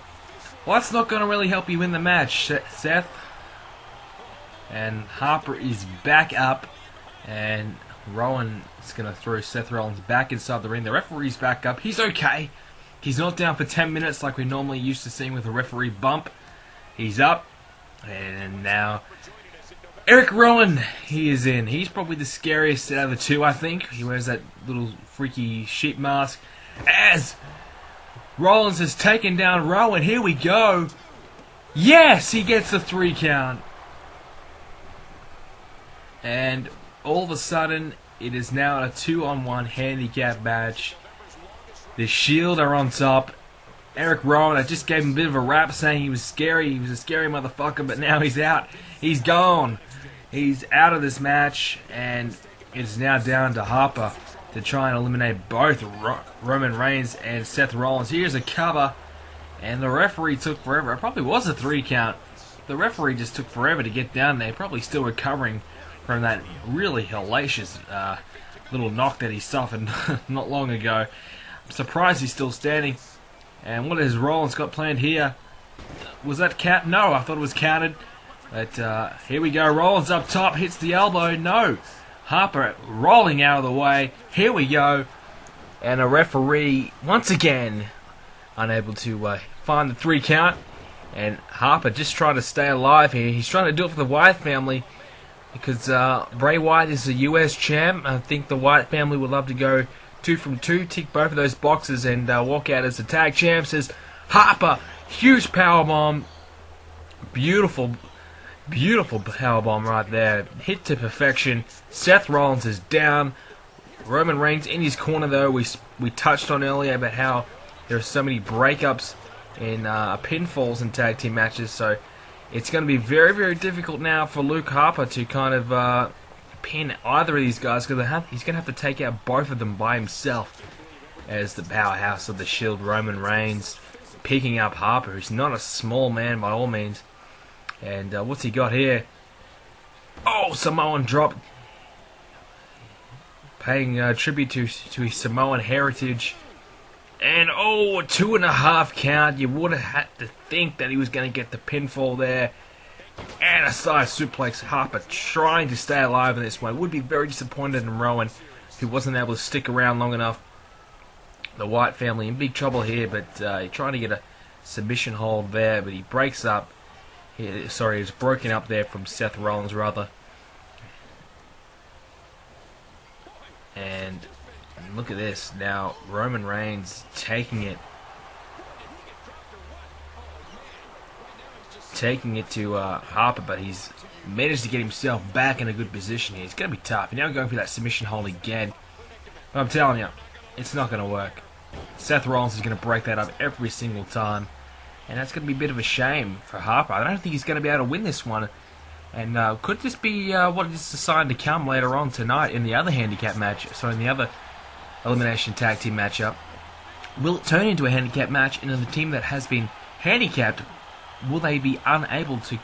Speaker 1: Well, that's not going to really help you win the match, Seth. And Harper is back up, and Rowan is going to throw Seth Rollins back inside the ring. The referee's back up. He's okay. He's not down for 10 minutes like we're normally used to seeing with a referee bump. He's up, and now Eric Rowan, he is in. He's probably the scariest out of the two, I think. He wears that little freaky sheep mask. As Rollins has taken down Rowan, here we go. Yes, he gets the 3 count. And all of a sudden, it is now a 2-on-1 handicap match. The Shield are on top. Eric Rowan, I just gave him a bit of a rap saying he was scary. He was a scary motherfucker, but now he's out. He's gone. He's out of this match, and it's now down to Harper to try and eliminate both Roman Reigns and Seth Rollins. Here's a cover, and the referee took forever. It probably was a 3 count. The referee just took forever to get down there. Probably still recovering from that really hellacious little knock that he suffered not long ago. I'm surprised he's still standing. And what has Rollins got planned here? Was that count? No, I thought it was counted. But here we go. Rollins up top, hits the elbow. No. Harper rolling out of the way. Here we go. And a referee, once again, unable to find the 3 count. And Harper just trying to stay alive here. He's trying to do it for the Wyatt family. Because Bray Wyatt is the US champ. I think the Wyatt family would love to go 2 from 2. Tick both of those boxes and walk out as the tag champs. As Harper, huge powerbomb. Beautiful powerbomb right there. Hit to perfection. Seth Rollins is down. Roman Reigns in his corner, though. We touched on earlier about how there are so many breakups in pinfalls in tag team matches. So it's going to be very, very difficult now for Luke Harper to kind of pin either of these guys, because he's going to have to take out both of them by himself as the powerhouse of the Shield, Roman Reigns, picking up Harper, who's not a small man by all means. And what's he got here? Oh, Samoan drop. Paying tribute to his Samoan heritage. And a 2.5 count. You would have had to think that he was going to get the pinfall there. And a side suplex. Harper trying to stay alive in this one. Would be very disappointed in Rowan, who wasn't able to stick around long enough. The Wyatt family in big trouble here, but trying to get a submission hold there, but he breaks up. Sorry, it's broken up there from Seth Rollins, rather. And look at this. Now, Roman Reigns taking it to Harper, but he's managed to get himself back in a good position here. It's going to be tough. You're now going for that submission hold again. But I'm telling you, it's not going to work. Seth Rollins is going to break that up every single time. And that's going to be a bit of a shame for Harper. I don't think he's going to be able to win this one. And could this be what is assigned to come later on tonight in the other handicap match? So in the other elimination tag team matchup. Will it turn into a handicap match? And in the team that has been handicapped, will they be unable to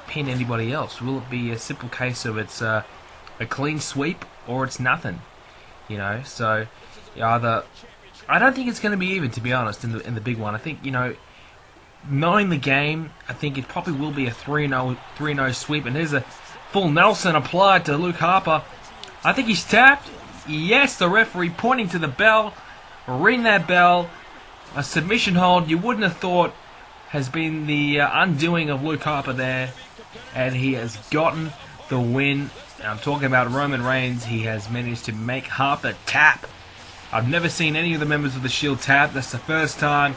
Speaker 1: pin anybody else? Will it be a simple case of it's a clean sweep or it's nothing? So either... I don't think it's going to be even, to be honest, in the big one. I think, knowing the game, I think it probably will be a 3-0 sweep. And there's a full Nelson applied to Luke Harper. I think he's tapped. Yes, the referee pointing to the bell. Ring that bell. A submission hold you wouldn't have thought has been the undoing of Luke Harper there, and he has gotten the win. I'm talking about Roman Reigns. He has managed to make Harper tap. I've never seen any of the members of the Shield tap. That's the first time,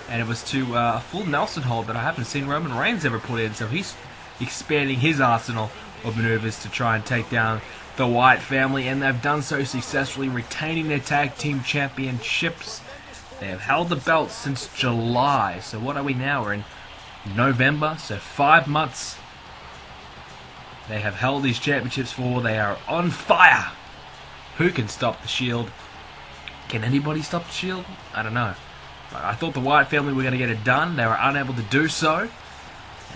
Speaker 1: and it was to a full Nelson hold that I haven't seen Roman Reigns ever put in, so he's expanding his arsenal of maneuvers to try and take down the Wyatt family, and they've done so successfully, retaining their tag team championships. They have held the belts since July, so what are we now? We're in November, so 5 months they have held these championships for. They are on fire. Who can stop the Shield? Can anybody stop the Shield? I don't know. But I thought the Wyatt family were going to get it done. They were unable to do so.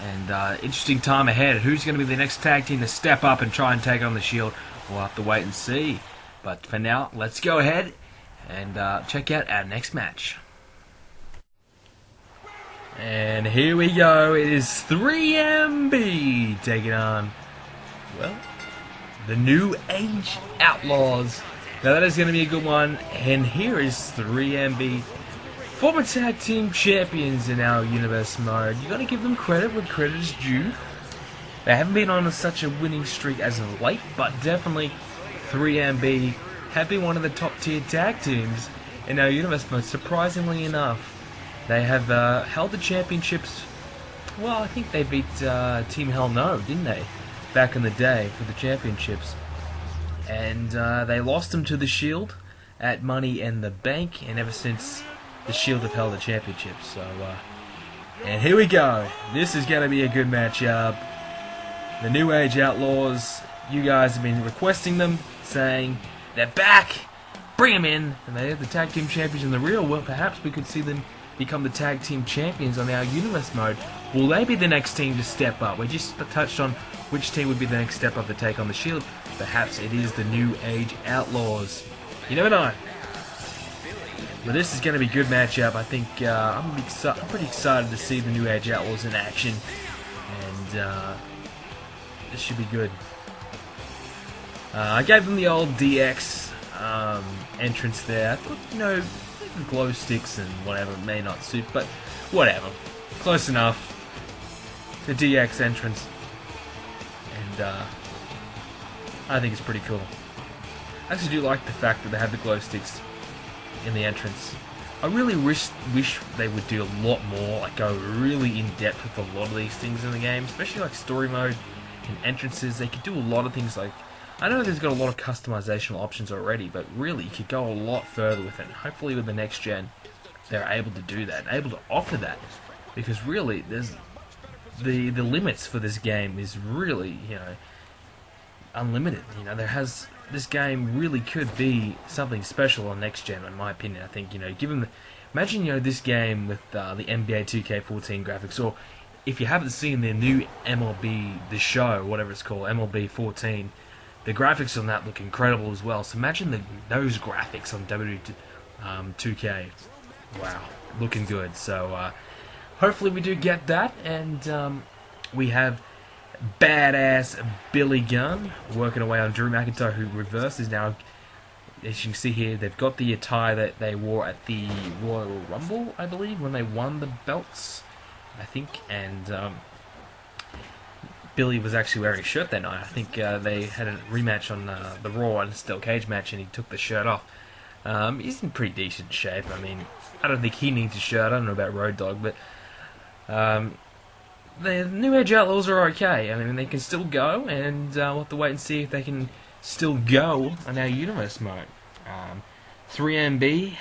Speaker 1: And interesting time ahead. Who's going to be the next tag team to step up and try and take on the Shield? We'll have to wait and see. But for now, let's go ahead and check out our next match. And here we go. It is 3MB taking on, well, the new Age Outlaws. Now that is going to be a good one. And here is 3MB, former tag team champions in our universe mode. You got to give them credit when credit is due. They haven't been on such a winning streak as of late, but definitely 3MB have been one of the top tier tag teams in our universe mode. Surprisingly enough, they have held the championships. Well, I think they beat Team Hell No, didn't they, back in the day for the championships? And they lost them to the Shield at Money in the Bank, and ever since the Shield have held the championships. So, and here we go. This is going to be a good matchup. The New Age Outlaws, you guys have been requesting them, saying they're back, bring them in, and they're the tag team champions in the real world. Perhaps we could see them become the tag team champions on our universe mode. Will they be the next team to step up? We just touched on which team would be the next step up to take on the Shield. Perhaps it is the New Age Outlaws. You never know. But this is going to be a good matchup. I think I'm pretty excited to see the New Age Outlaws in action, and this should be good. I gave them the old DX entrance there. I thought, you know, the glow sticks and whatever may not suit, but whatever. Close enough. The DX entrance. And I think it's pretty cool. I actually do like the fact that they have the glow sticks in the entrance. I really wish they would do a lot more, like go really in depth with a lot of these things in the game, especially like story mode and entrances. They could do a lot of things like, I know there's got a lot of customizational options already, but really you could go a lot further with it. And hopefully with the next gen, they're able to do that, able to offer that, because really there's the limits for this game is really, you know, unlimited. You know, this game really could be something special on next gen, in my opinion. I think, you know, given imagine, you know, this game with the NBA 2k14 graphics, or if you haven't seen the new MLB The Show, whatever it's called, MLB 14, the graphics on that look incredible as well. So imagine those graphics on WWE 2K. Wow, looking good. So hopefully we do get that, and we have badass Billy Gunn working away on Drew McIntyre, who reverses now. As you can see here, they've got the attire that they wore at the Royal Rumble, I believe, when they won the belts, I think, and Billy was actually wearing a shirt that night. I think they had a rematch on the Raw and Steel Cage match, and he took the shirt off. He's in pretty decent shape. I mean, I don't think he needs a shirt. I don't know about Road Dogg, but the New Age Outlaws are okay. I mean, they can still go, and we'll have to wait and see if they can still go on our universe mode. 3MB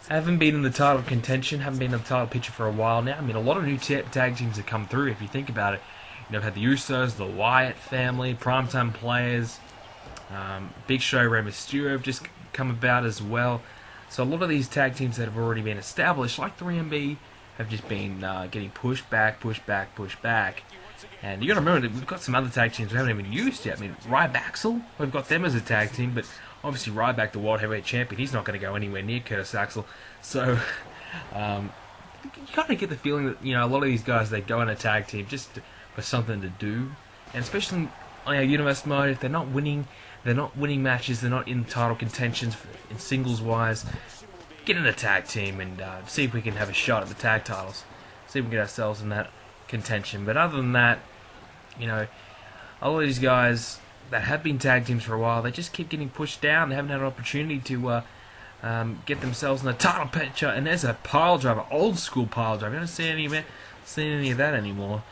Speaker 1: haven't been in the title contention, haven't been in the title picture for a while now. I mean, a lot of new tag teams have come through, if you think about it. You know, we've had the Usos, the Wyatt family, Primetime Players, Big Show, Rey Mysterio have just come about as well. So a lot of these tag teams that have already been established, like 3MB, have just been getting pushed back. And you got to remember that we've got some other tag teams we haven't even used yet. I mean, Ryback, we've got them as a tag team, but obviously Ryback, the World Heavyweight Champion, he's not going to go anywhere near Curtis Axel. So you kind of get the feeling that, you know, a lot of these guys, they go in a tag team just for something to do, and especially on our universe mode, if they're not winning matches, they're not in title contentions in singles wise, get in a tag team and see if we can have a shot at the tag titles. See if we can get ourselves in that contention. But other than that, you know, a lot of these guys that have been tag teams for a while, they just keep getting pushed down. They haven't had an opportunity to get themselves in a title picture. And there's a pile driver, old school pile driver. I don't see any of that anymore.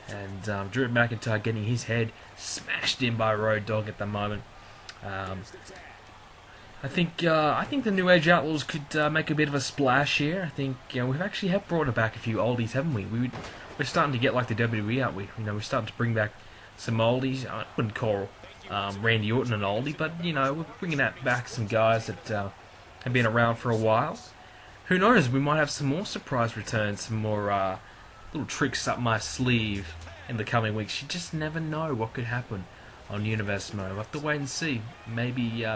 Speaker 1: And Drew McIntyre getting his head smashed in by Road Dogg at the moment. I think the New Age Outlaws could make a bit of a splash here. I think we've actually brought back a few oldies, haven't we? We're starting to get like the WWE, aren't we? We're starting to bring back some oldies. I wouldn't call Randy Orton an oldie, but we're bringing back some guys that have been around for a while. Who knows? We might have some more surprise returns, some more little tricks up my sleeve in the coming weeks. You just never know what could happen on Universe Mode. We'll have to wait and see. Maybe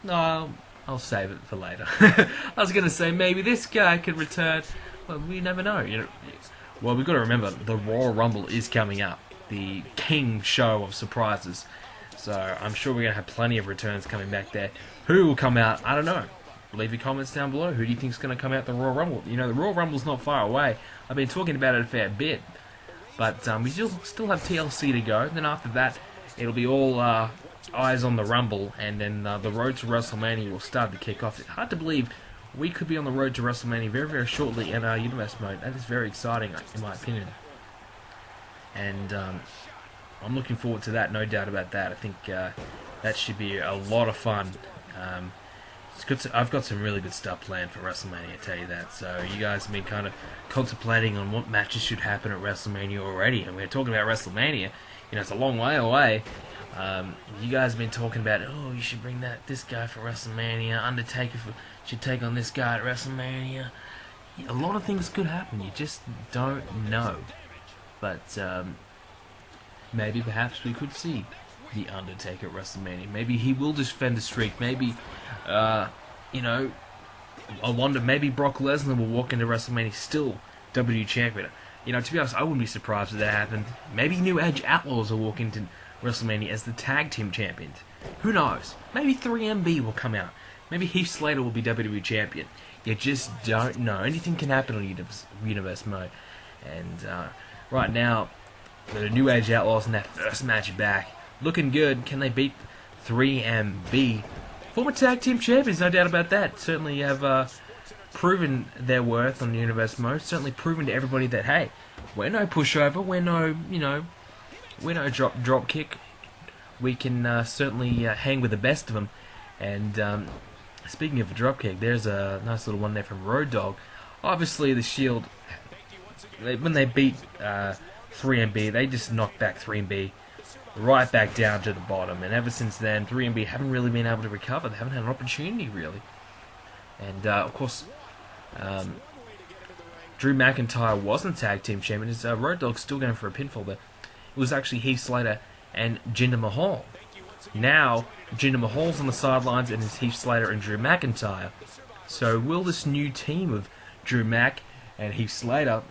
Speaker 1: no, I'll save it for later. I was going to say maybe this guy could return. Well, we never know. Well, we've got to remember the Royal Rumble is coming up, the king show of surprises. So I'm sure we're going to have plenty of returns coming back there. Who will come out? I don't know. Leave your comments down below. Who do you think is going to come out the Royal Rumble? The Royal Rumble's not far away. I've been talking about it a fair bit. But we still have TLC to go. Then after that, it'll be all eyes on the Rumble. And then the road to WrestleMania will start to kick off. It's hard to believe we could be on the road to WrestleMania very, very shortly in our Universe Mode. That is very exciting, in my opinion. And I'm looking forward to that, no doubt about that. I think that should be a lot of fun. I've got some really good stuff planned for WrestleMania, I tell you that. So you guys have been kind of contemplating on what matches should happen at WrestleMania already. And we're talking about WrestleMania. It's a long way away. You guys have been talking about, you should bring this guy for WrestleMania. Undertaker should take on this guy at WrestleMania. A lot of things could happen. You just don't know. But maybe perhaps we could see The Undertaker at WrestleMania. Maybe he will defend the streak. Maybe, I wonder, maybe Brock Lesnar will walk into WrestleMania still WWE Champion. To be honest, I wouldn't be surprised if that happened. Maybe New Age Outlaws will walk into WrestleMania as the Tag Team Champions. Who knows? Maybe 3MB will come out. Maybe Heath Slater will be WWE Champion. You just don't know. Anything can happen on Universe Mode. And right now, the New Age Outlaws in their first match back. Looking good. Can they beat 3MB? Former Tag Team Champions, no doubt about that. Certainly have proven their worth on Universe Mode. Certainly proven to everybody that, hey, we're no pushover. We're no drop kick. We can certainly hang with the best of them. And speaking of a drop kick, there's a nice little one there from Road Dogg. Obviously, the Shield, when they beat 3MB, they just knocked back 3MB right back down to the bottom. And ever since then, 3MB haven't really been able to recover. They haven't had an opportunity, really. And, of course, Drew McIntyre wasn't Tag Team Champion. Road Dogg's still going for a pinfall, but it was actually Heath Slater and Jinder Mahal. Now, Jinder Mahal's on the sidelines, and it's Heath Slater and Drew McIntyre. So, will this new team of Drew Mac and Heath Slater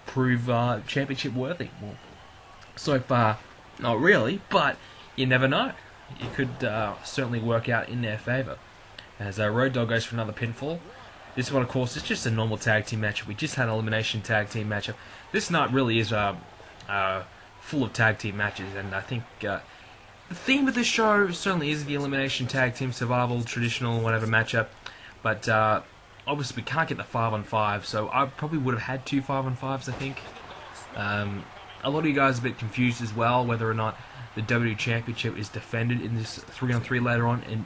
Speaker 1: prove championship worthy? Well, so far, not really, but you never know. It could certainly work out in their favour. As Road Dogg goes for another pinfall. This one, of course, is just a normal tag team matchup. We just had an elimination tag team matchup. This night really is full of tag team matches, and I think the theme of this show certainly is the elimination tag team survival traditional whatever matchup. But obviously we can't get the 5-on-5, so I probably would have had 2 5-on-5s. I think. A lot of you guys are a bit confused as well whether or not the WWE Championship is defended in this 3-on-3 later on, and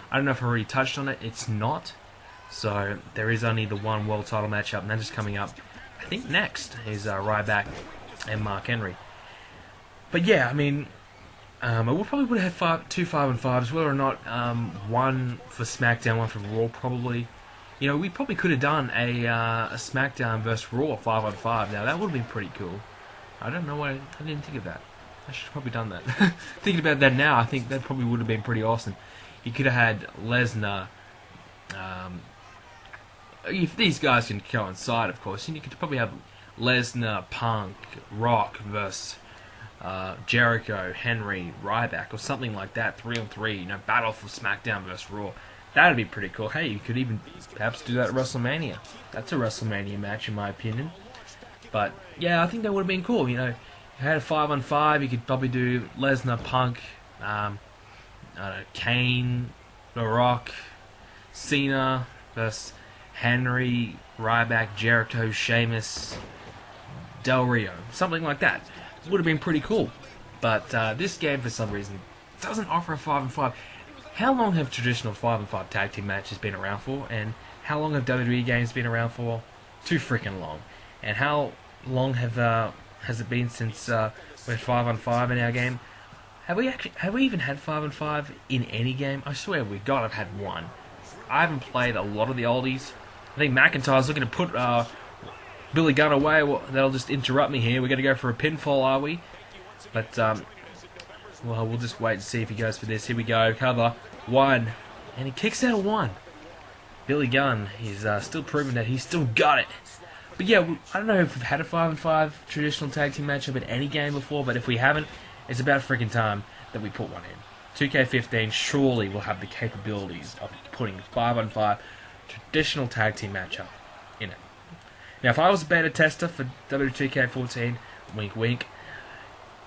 Speaker 1: I don't know if I already touched on it. It's not. So there is only the one world title matchup, and that is coming up, I think, next is Ryback and Mark Henry. But yeah, I mean, I probably would have had 2 5-on-5s, whether or not one for SmackDown, one for Raw, probably. We probably could have done a SmackDown versus Raw 5-on-5. Now, that would have been pretty cool. I don't know why I didn't think of that. I should have probably done that. Thinking about that now, I think that probably would have been pretty awesome. You could have had Lesnar. If these guys can coincide, of course, you could probably have Lesnar, Punk, Rock versus Jericho, Henry, Ryback, or something like that. 3-on-3, battle for SmackDown versus Raw. That'd be pretty cool. Hey, you could even perhaps do that at WrestleMania. That's a WrestleMania match, in my opinion. But yeah, I think that would have been cool. You know, you had a 5-on-5. You could probably do Lesnar, Punk, I don't know, Kane, The Rock, Cena versus Henry, Ryback, Jericho, Sheamus, Del Rio, something like that. Would have been pretty cool. But this game, for some reason, doesn't offer a 5-on-5. How long have traditional 5-on-5 tag team matches been around for? And how long have WWE games been around for? Too freaking long. And how long has it been since we had 5-on-5 in our game? Have we even had 5-on-5 in any game? I swear we gotta have had one. I haven't played a lot of the oldies. I think McIntyre's looking to put Billy Gunn away. Well, that'll just interrupt me here. We're gonna go for a pinfall, are we? But well, we'll just wait and see if he goes for this. Here we go, cover 1, and he kicks out 1. Billy Gunn, he's still proving that he's still got it. But yeah, I don't know if we've had a 5-on-5 traditional tag team matchup in any game before, but if we haven't, it's about freaking time that we put one in. 2k14 surely will have the capabilities of putting 5-on-5 traditional tag team matchup in it. Now, if I was a beta tester for WWE 2k14, wink wink,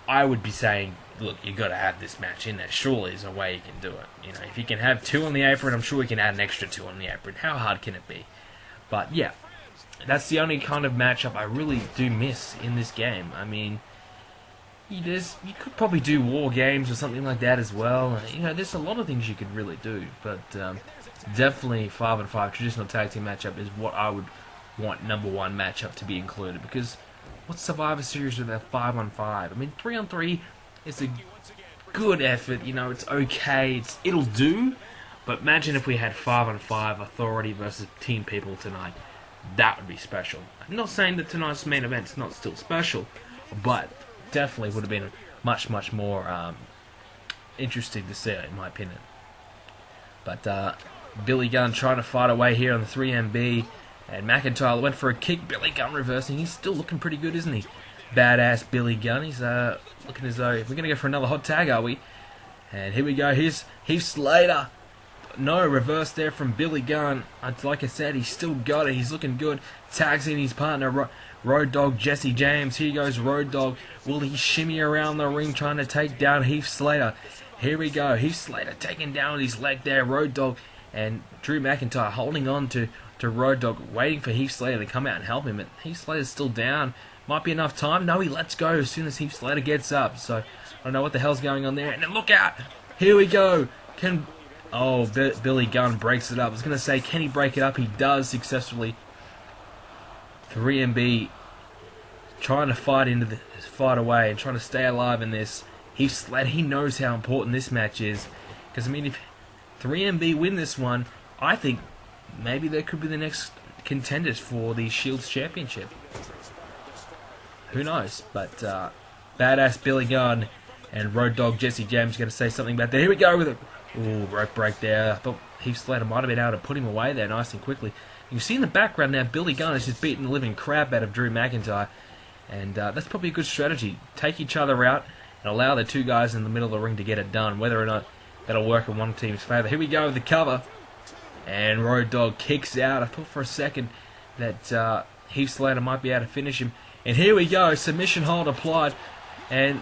Speaker 1: I would be saying, look, you got to have this match in there. Surely there's a way you can do it. You know, if you can have 2 on the apron, I'm sure we can add an extra 2 on the apron. How hard can it be? But yeah, that's the only kind of matchup I really do miss in this game. I mean, you could probably do war games or something like that as well. You know, there's a lot of things you could really do, but definitely 5-on-5 traditional tag team matchup is what I would want number 1 matchup to be included, because what's Survivor Series without 5-on-5? I mean, 3-on-3 is a good effort. You know, it's okay. It'll do. But imagine if we had 5-on-5 Authority versus Team People tonight. That would be special. I'm not saying that tonight's main event's not still special, but definitely would have been much, much more interesting to see, in my opinion. But Billy Gunn trying to fight away here on the 3MB. And McIntyre went for a kick. Billy Gunn reversing. He's still looking pretty good, isn't he? Badass Billy Gunn. He's looking as though we're going to go for another hot tag, are we? And here we go. Here's Heath Slater. No, reverse there from Billy Gunn. Like I said, he's still got it. He's looking good. Tags in his partner, Road Dogg Jesse James. Here goes Road Dogg. Will he shimmy around the ring trying to take down Heath Slater? Here we go. Heath Slater taking down with his leg there. Road Dogg and Drew McIntyre holding on to Road Dogg, waiting for Heath Slater to come out and help him. But Heath Slater's still down. Might be enough time. No, he lets go as soon as Heath Slater gets up. So I don't know what the hell's going on there. And then look out. Here we go. Billy Gunn breaks it up. I was going to say, can he break it up? He does successfully. 3MB trying to fight away and trying to stay alive in this. Heath Slater, he knows how important this match is. Because, I mean, if 3MB win this one, I think maybe they could be the next contenders for the Shields Championship. Who knows? But badass Billy Gunn and Road Dogg Jesse James going to say something about that. Here we go with it. Ooh, rope break there. I thought Heath Slater might have been able to put him away there nice and quickly. You can see in the background now, Billy Gunn is just beating the living crap out of Drew McIntyre. And that's probably a good strategy. Take each other out and allow the 2 guys in the middle of the ring to get it done. Whether or not that'll work in one team's favour. Here we go with the cover. And Road Dogg kicks out. I thought for a second that Heath Slater might be able to finish him. And here we go. Submission hold applied. And,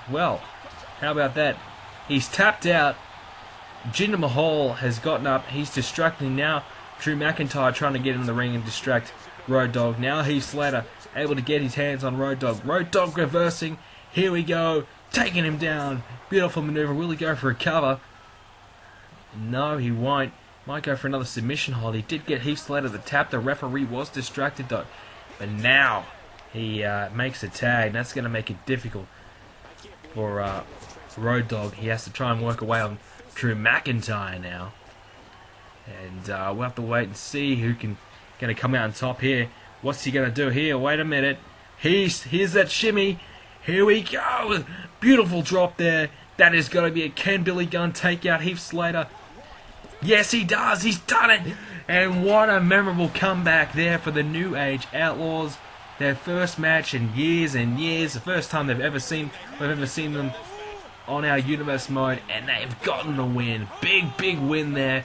Speaker 1: well, how about that? He's tapped out. Jinder Mahal has gotten up. He's distracting now. Drew McIntyre trying to get in the ring and distract Road Dogg. Now Heath Slater able to get his hands on Road Dogg. Road Dogg reversing. Here we go. Taking him down. Beautiful maneuver. Will he go for a cover? No, he won't. Might go for another submission hold. He did get Heath Slater the tap. The referee was distracted though. But now he makes a tag. That's going to make it difficult for Road Dogg. He has to try and work away on Drew McIntyre now. And we'll have to wait and see who going to come out on top here. What's he going to do here? Wait a minute. Here's that shimmy. Here we go. Beautiful drop there. That is going to be a Can Billy Gunn take out Heath Slater. Yes, he does. He's done it. And what a memorable comeback there for the New Age Outlaws. Their first match in years and years. The first time we've ever seen them on our universe mode. And they've gotten the win. Big win there.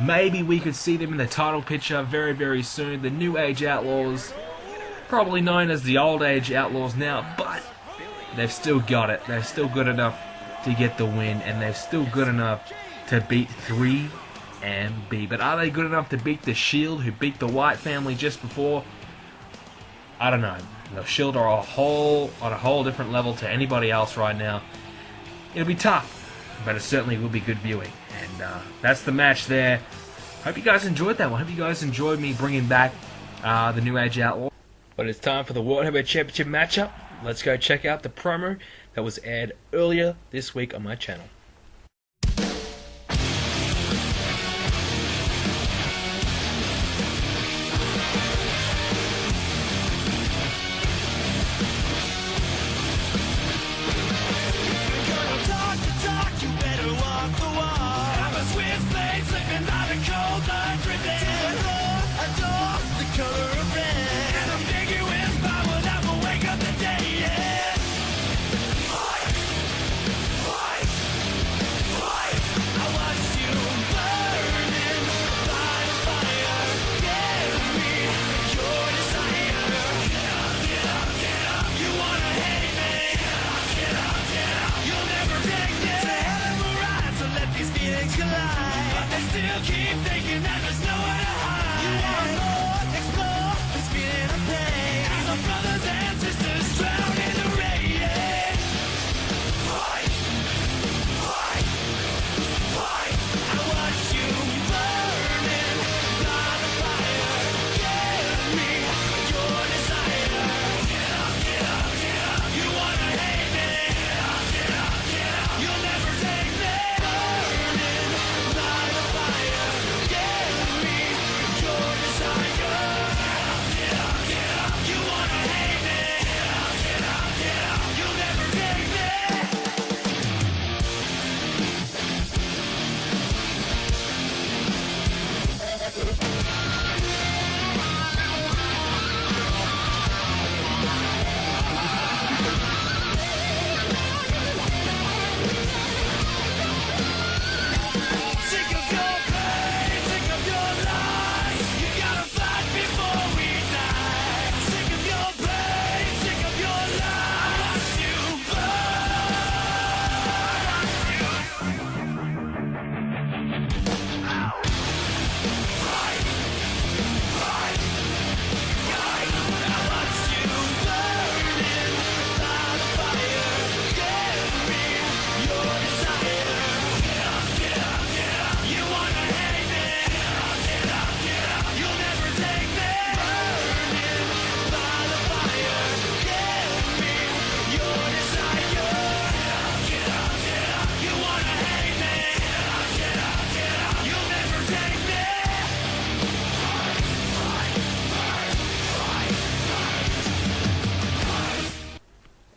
Speaker 1: Maybe we could see them in the title picture very, very soon. The new Age Outlaws, probably known as the old Age Outlaws now, but they've still got it. They're still good enough to get the win, and they're still good enough to beat 3MB. But are they good enough to beat the Shield, who beat the Wyatt family just before? I don't know. The Shield are on a whole different level to anybody else right now. It'll be tough, but it certainly will be good viewing. And that's the match there. Hope you guys enjoyed that one. Hope you guys enjoyed me bringing back the new Age Outlaw. But it's time for the World Heavyweight Championship matchup. Let's go check out the promo that was aired earlier this week on my channel.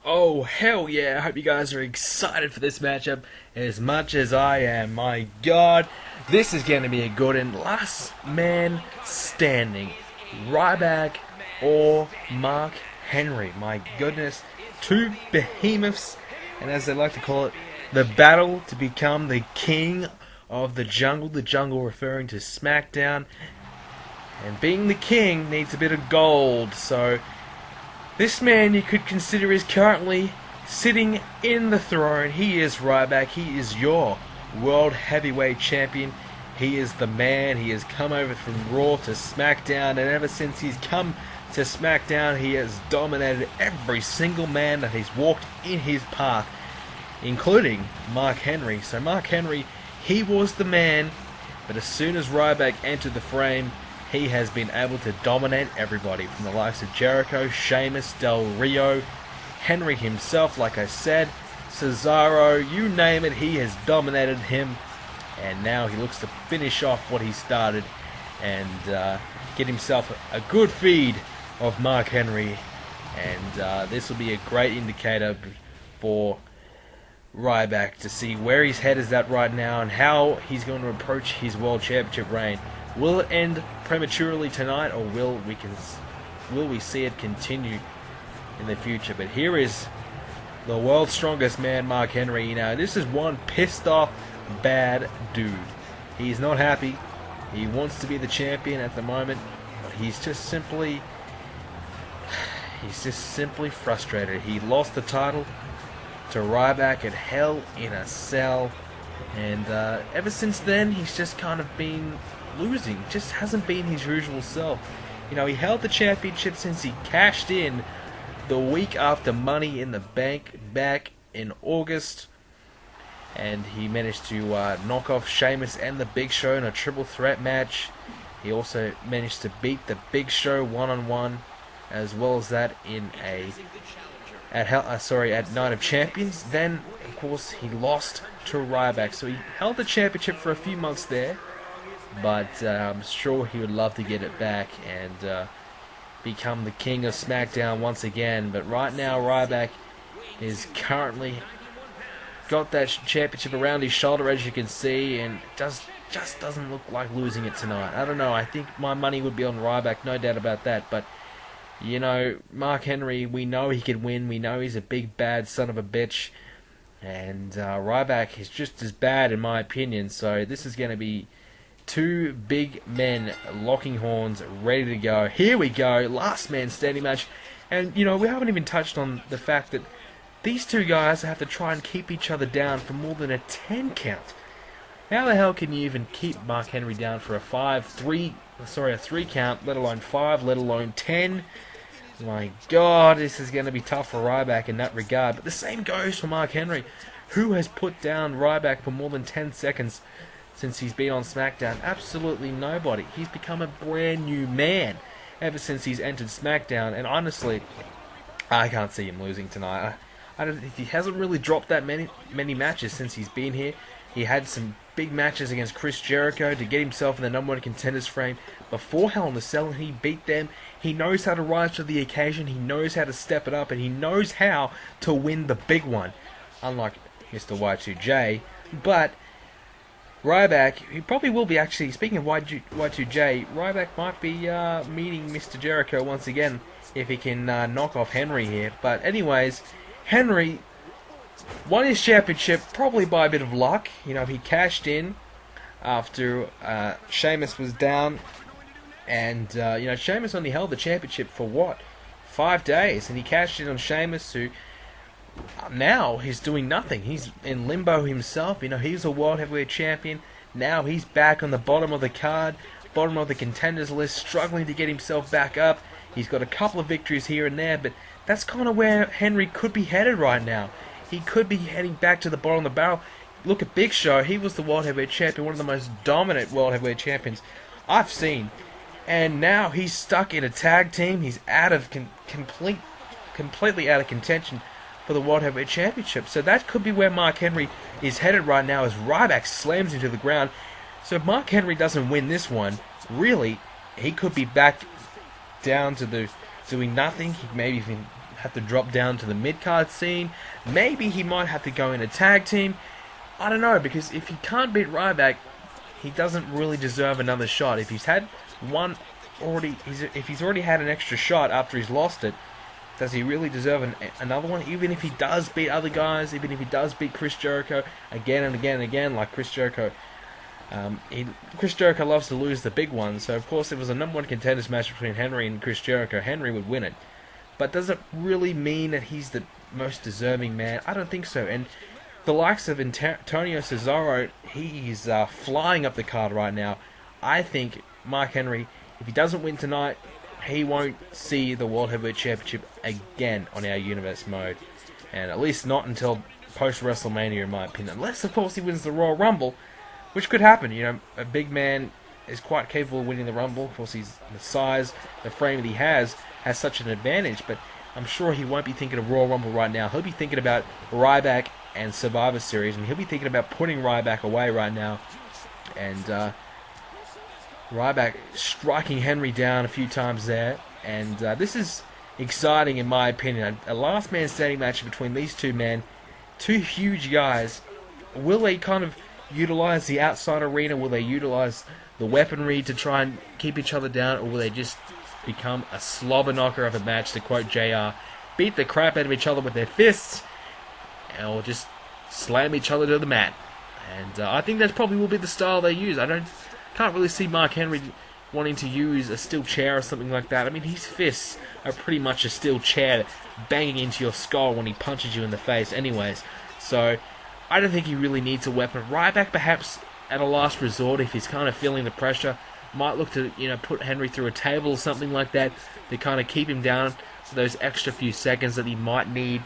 Speaker 1: Oh, hell yeah. I hope you guys are excited for this matchup as much as I am. My God, this is going to be a good one. Last man standing. Ryback or Mark Henry. My goodness. Two behemoths, and as they like to call it, the battle to become the king of the jungle. The jungle referring to SmackDown. And being the king needs a bit of gold, so this man you could consider is currently sitting in the throne. He is Ryback. He is your World Heavyweight Champion. He is the man. He has come over from Raw to SmackDown, and ever since he's come to SmackDown, he has dominated every single man that he's walked in his path, including Mark Henry. So Mark Henry, he was the man, but as soon as Ryback entered the frame, he has been able to dominate everybody, from the likes of Jericho, Sheamus, Del Rio, Henry himself, like I said, Cesaro, you name it, he has dominated him. And now he looks to finish off what he started and get himself a good feed of Mark Henry. And this will be a great indicator for Ryback to see where his head is at right now and how he's going to approach his World Championship reign. Will it end prematurely tonight, or will we see it continue in the future? But here is the world's strongest man, Mark Henry. Now, this is one pissed off, bad dude. He's not happy. He wants to be the champion at the moment, but he's just simply frustrated. He lost the title to Ryback at Hell in a Cell, and ever since then he's just kind of been losing. Just hasn't been his usual self. You know, he held the championship since he cashed in the week after Money in the Bank back in August, and he managed to knock off Sheamus and the Big Show in a triple threat match. He also managed to beat the Big Show one-on-one, as well as that in at Night of Champions. Then, of course, he lost to Ryback. So he held the championship for a few months there, but I'm sure he would love to get it back and become the king of SmackDown once again. But right now, Ryback is currently got that championship around his shoulder, as you can see, and just doesn't look like losing it tonight. I don't know. I think my money would be on Ryback, no doubt about that. But you know, Mark Henry, we know he can win. We know he's a big bad son of a bitch, and Ryback is just as bad in my opinion. So this is going to be two big men locking horns, ready to go. Here we go, last man standing match. And you know, we haven't even touched on the fact that these two guys have to try and keep each other down for more than a 10 count. How the hell can you even keep Mark Henry down for a 3 count, let alone 5, let alone 10? My God, this is going to be tough for Ryback in that regard. But the same goes for Mark Henry, who has put down Ryback for more than 10 seconds since he's been on SmackDown. Absolutely nobody. He's become a brand new man ever since he's entered SmackDown. And honestly, I can't see him losing tonight. He hasn't really dropped that many matches since he's been here. He had some big matches against Chris Jericho to get himself in the number one contenders frame before Hell in the Cell, and he beat them. He knows how to rise to the occasion. He knows how to step it up, and he knows how to win the big one. Unlike Mr. Y2J, but Ryback, he probably will be actually. Speaking of Y2J, Ryback might be meeting Mr. Jericho once again if he can knock off Henry here. But anyways, Henry won his championship probably by a bit of luck. You know, he cashed in after Sheamus was down, and you know, Sheamus only held the championship for what, 5 days, and he cashed in on Sheamus, who now he's doing nothing. He's in limbo himself. You know, he was a World Heavyweight Champion. Now he's back on the bottom of the card, bottom of the contenders list, struggling to get himself back up. He's got a couple of victories here and there, but that's kind of where Henry could be headed right now. He could be heading back to the bottom of the barrel. Look at Big Show. He was the World Heavyweight Champion, one of the most dominant World Heavyweight Champions I've seen. And now he's stuck in a tag team. He's out of completely out of contention for the World Heavyweight Championship. So that could be where Mark Henry is headed right now, as Ryback slams him to the ground. So if Mark Henry doesn't win this one, really, he could be back down to doing nothing. He maybe even have to drop down to the mid-card scene. Maybe he might have to go in a tag team. I don't know, because if he can't beat Ryback, he doesn't really deserve another shot. If he's had one already, if he's already had an extra shot after he's lost it, does he really deserve another one? Even if he does beat other guys, even if he does beat Chris Jericho again and again and again, like Chris Jericho. Chris Jericho loves to lose the big ones, so of course if it was a number one contenders match between Henry and Chris Jericho, Henry would win it. But does it really mean that he's the most deserving man? I don't think so. And the likes of Antonio Cesaro, he's flying up the card right now. I think Mark Henry, if he doesn't win tonight, he won't see the World Heavyweight Championship again on our Universe mode. And at least not until post-WrestleMania, in my opinion. Unless, of course, he wins the Royal Rumble, which could happen. You know, a big man is quite capable of winning the Rumble. Of course, he's the size, the frame that he has such an advantage. But I'm sure he won't be thinking of Royal Rumble right now. He'll be thinking about Ryback and Survivor Series, and he'll be thinking about putting Ryback away right now. And Ryback striking Henry down a few times there. And this is exciting in my opinion. A last man standing match between these two men. Two huge guys. Will they kind of utilize the outside arena? Will they utilize the weaponry to try and keep each other down? Or will they just become a slobber knocker of a match, to quote JR? Beat the crap out of each other with their fists, or just slam each other to the mat. And I think that probably will be the style they use. I don't can't really see Mark Henry wanting to use a steel chair or something like that. I mean, his fists are pretty much a steel chair banging into your skull when he punches you in the face anyways. So, I don't think he really needs a weapon. Ryback, perhaps, at a last resort, if he's kind of feeling the pressure, might look to, put Henry through a table or something like that to kind of keep him down for those extra few seconds that he might need.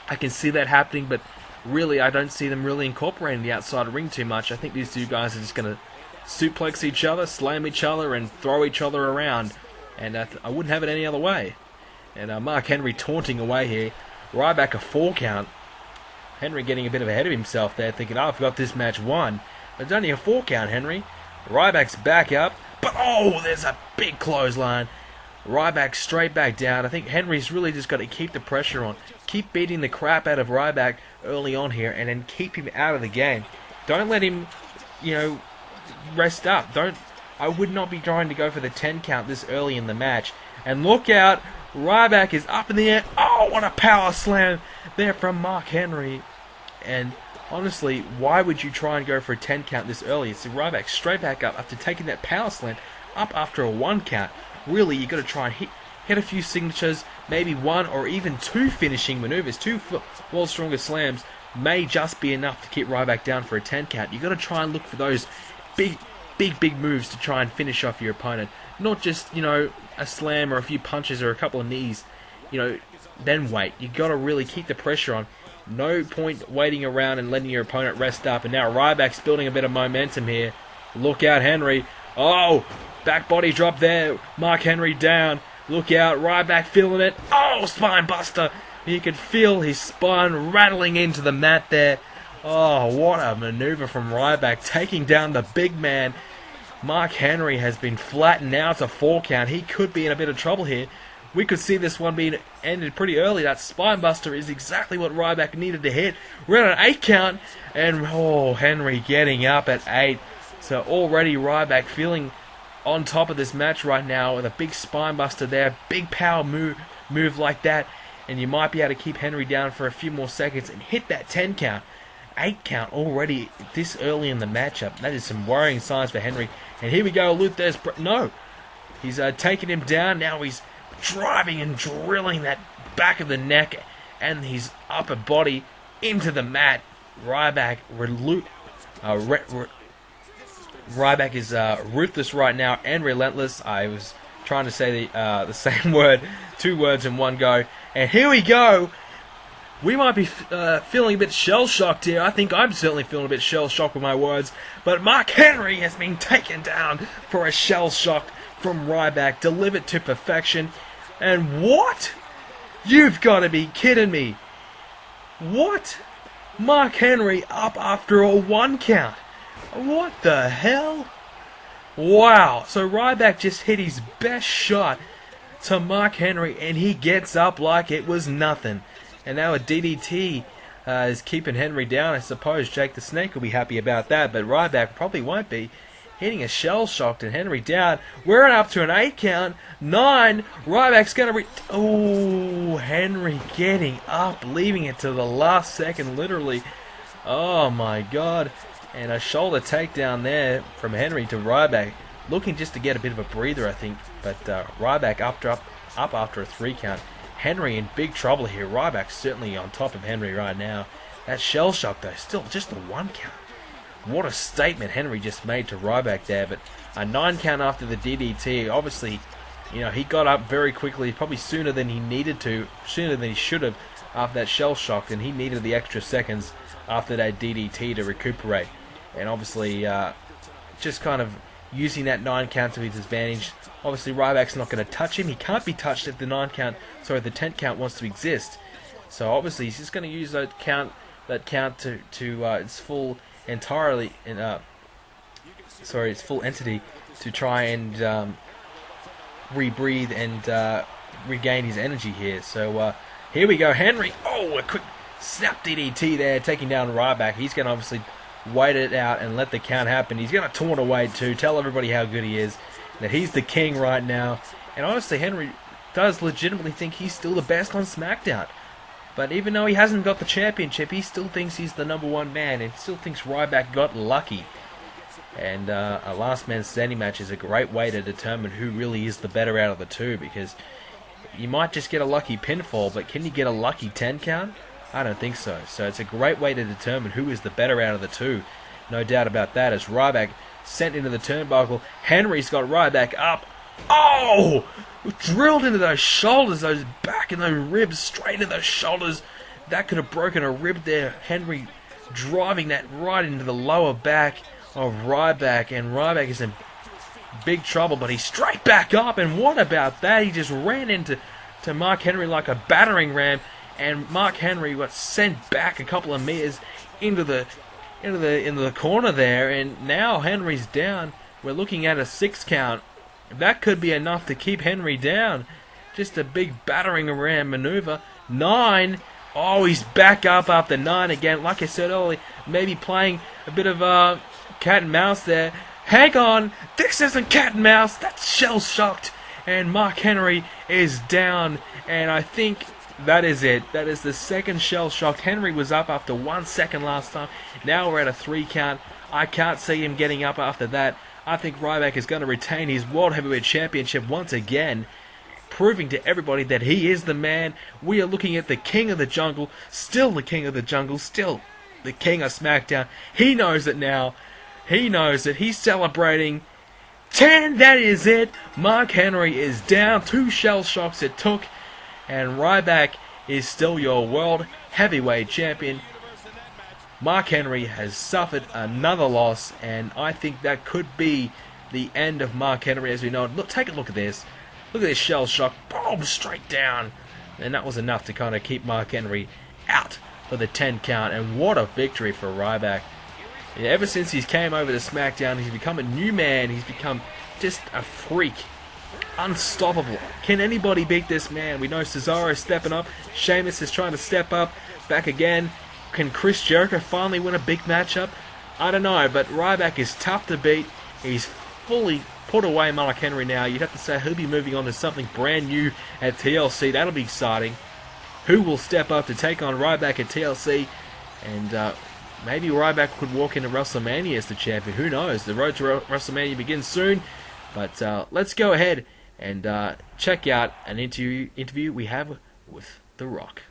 Speaker 1: I can see that happening, but really, I don't see them really incorporating the outside ring too much. I think these two guys are just going to suplex each other, slam each other, and throw each other around. And I wouldn't have it any other way. And Mark Henry taunting away here. Ryback a 4 count. Henry getting a bit ahead of himself there, thinking, I've got this match won. But it's only a 4 count, Henry. Ryback's back up. But, there's a big clothesline. Ryback straight back down. I think Henry's really just got to keep the pressure on. Keep beating the crap out of Ryback early on here, and then keep him out of the game. Don't let him, rest up. I would not be trying to go for the 10 count this early in the match. And look out, Ryback is up in the air. Oh, what a power slam there from Mark Henry. And honestly, why would you try and go for a 10 count this early? It's Ryback straight back up after taking that power slam up after a 1 count. Really, you got to try and hit a few signatures, maybe 1 or even 2 finishing maneuvers. 2 World's Strongest Slams may just be enough to keep Ryback down for a 10 count. You got to try and look for those big moves to try and finish off your opponent. Not just, a slam or a few punches or a couple of knees, then wait. You got to really keep the pressure on. No point waiting around and letting your opponent rest up. And now Ryback's building a bit of momentum here. Look out, Henry. Oh, back body drop there. Mark Henry down. Look out, Ryback feeling it. Oh, spine buster. You could feel his spine rattling into the mat there. Oh, what a maneuver from Ryback, taking down the big man. Mark Henry has been flattened. Now it's a 4 count. He could be in a bit of trouble here. We could see this one being ended pretty early. That spine buster is exactly what Ryback needed to hit. We're at an 8 count, and Henry getting up at 8. So already Ryback feeling on top of this match right now with a big spine buster there, big power move like that, and you might be able to keep Henry down for a few more seconds and hit that 10 count. 8 count already this early in the matchup. That is some worrying signs for Henry. And here we go, no. He's taking him down. Now he's driving and drilling that back of the neck and his upper body into the mat. Ryback Ryback is ruthless right now and relentless. I was trying to say the same word, 2 words in one go. And here we go. We might be feeling a bit shell-shocked here. I think I'm certainly feeling a bit shell-shocked with my words. But Mark Henry has been taken down for a shell-shock from Ryback, delivered to perfection. And what? You've got to be kidding me. What? Mark Henry up after a 1 count. What the hell? Wow. So Ryback just hit his best shot to Mark Henry, and he gets up like it was nothing. And now a DDT is keeping Henry down. I suppose Jake the Snake will be happy about that, but Ryback probably won't be. Hitting a shell-shocked and Henry down. We're up to an 8 count. 9. Ryback's going to Henry getting up, leaving it to the last second, literally. Oh my God. And a shoulder takedown there from Henry to Ryback. Looking just to get a bit of a breather, I think. But Ryback up after a 3 count. Henry in big trouble here. Ryback's certainly on top of Henry right now. That shell shock, though, still just a 1 count. What a statement Henry just made to Ryback there. But a 9 count after the DDT. Obviously, he got up very quickly, probably sooner than he needed to, sooner than he should have after that shell shock, and he needed the extra seconds after that DDT to recuperate. And obviously, just kind of using that 9 count to his advantage. Obviously, Ryback's not going to touch him. He can't be touched if the 10 count wants to exist. So obviously, he's just going to use that count to its full its full entity to try and rebreathe and regain his energy here. So here we go, Henry. Oh, a quick snap DDT there, taking down Ryback. He's going to obviously wait it out and let the count happen. He's going to taunt away too, tell everybody how good he is, that he's the king right now. And honestly, Henry does legitimately think he's still the best on SmackDown. But even though he hasn't got the championship, he still thinks he's the #1 man, and still thinks Ryback got lucky. And a last man standing match is a great way to determine who really is the better out of the two, because you might just get a lucky pinfall, but can you get a lucky 10 count? I don't think so. So it's a great way to determine who is the better out of the two. No doubt about that, as Ryback sent into the turnbuckle. Henry's got Ryback up. Oh! Drilled into those shoulders, those back and those ribs, straight into those shoulders. That could have broken a rib there. Henry driving that right into the lower back of Ryback, and Ryback is in big trouble, but he's straight back up. And what about that? He just ran into Mark Henry like a battering ram, and Mark Henry got sent back a couple of meters into the corner there, and now Henry's down. We're looking at a 6 count. That could be enough to keep Henry down. Just a big battering ram maneuver. 9. Oh, he's back up after 9 again. Like I said earlier, maybe playing a bit of cat and mouse there. Hang on, this isn't cat and mouse. That's shell-shocked. And Mark Henry is down. And I think that is it. That is the second shell-shocked. Henry was up after 1 second last time. Now we're at a 3 count. I can't see him getting up after that. I think Ryback is going to retain his World Heavyweight Championship once again, proving to everybody that he is the man. We are looking at the King of the Jungle, still the King of the Jungle, still the King of SmackDown. He knows it now. He knows it. He's celebrating. 10, that is it. Mark Henry is down. 2 shell shocks it took, and Ryback is still your World Heavyweight Champion. Mark Henry has suffered another loss, and I think that could be the end of Mark Henry as we know it. Look, take a look at this. Look at this shell shock. Boom, straight down. And that was enough to kind of keep Mark Henry out for the 10 count. And what a victory for Ryback. Yeah, ever since he's came over to SmackDown, he's become a new man. He's become just a freak. Unstoppable. Can anybody beat this man? We know Cesaro's stepping up. Sheamus is trying to step up. Back again. Can Chris Jericho finally win a big matchup? I don't know, but Ryback is tough to beat. He's fully put away Mark Henry now. You'd have to say he'll be moving on to something brand new at TLC. That'll be exciting. Who will step up to take on Ryback at TLC? And maybe Ryback could walk into WrestleMania as the champion. Who knows? The road to WrestleMania begins soon. But let's go ahead and check out an interview we have with The Rock.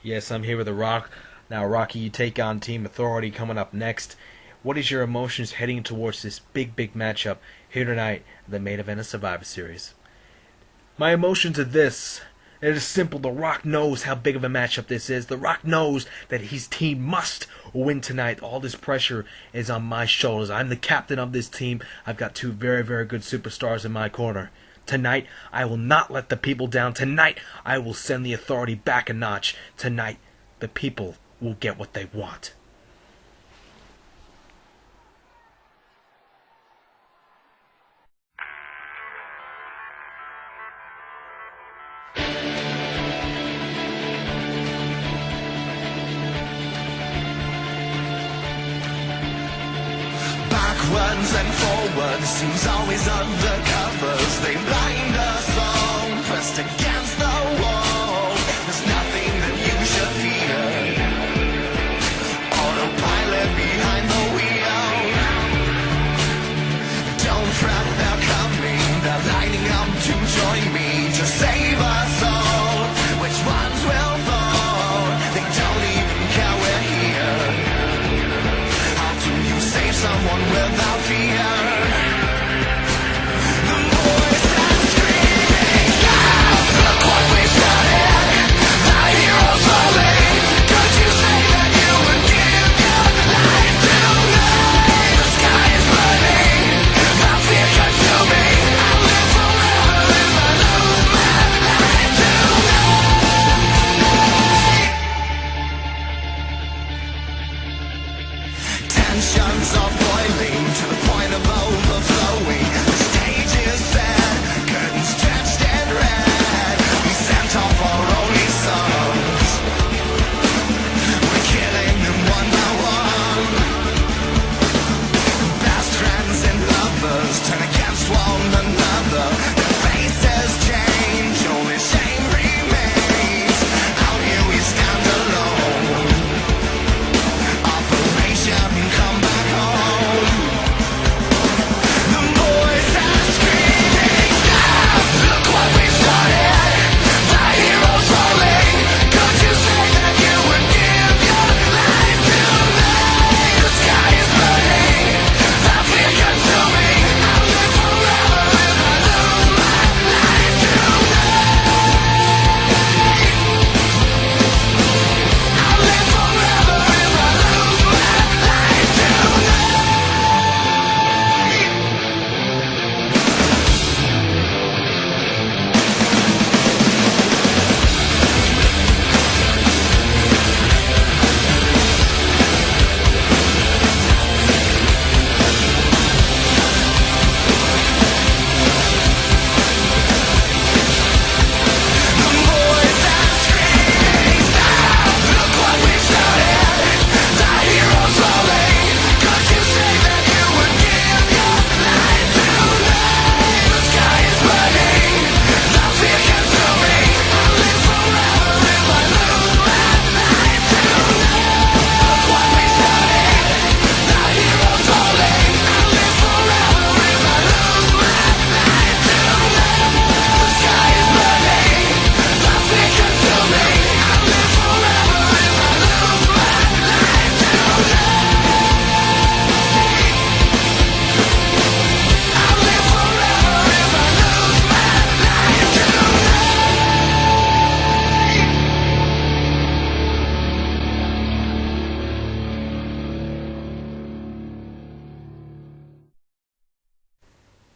Speaker 1: Yes, I'm here with The Rock. Now, Rocky, you take on Team Authority coming up next. What is your emotions heading towards this big matchup here tonight, the main event of Survivor Series? My emotions are this. It is simple. The Rock knows how big of a matchup this is. The Rock knows that his team must win tonight. All this pressure is on my shoulders. I'm the captain of this team. I've got 2 very good superstars in my corner. Tonight, I will not let the people down. Tonight, I will send the Authority back a notch. Tonight, the people will get what they want.
Speaker 2: Backwards and forwards seems always under covers. They blind us all, pressed against the wall. There's nothing that you should fear. Autopilot behind the wheel. Don't fret, they're coming. They're lining up to join me to save us all. Which ones will fall? They don't even care we're here. How do you save someone without fear? The voices screaming loud. Look what we've done. Our heroes falling. Could you say that you would give your life tonight? The sky is burning. My fear consuming. I'll live forever if I lose my life tonight. Tensions are boiling to the point of overflowing. The stage is set, curtains drenched in red. We sent off our only sons. We're killing them one by one. Best friends and lovers turn against one another. Their faces change, only shame remains. Out here we stand alone. Operation come back home.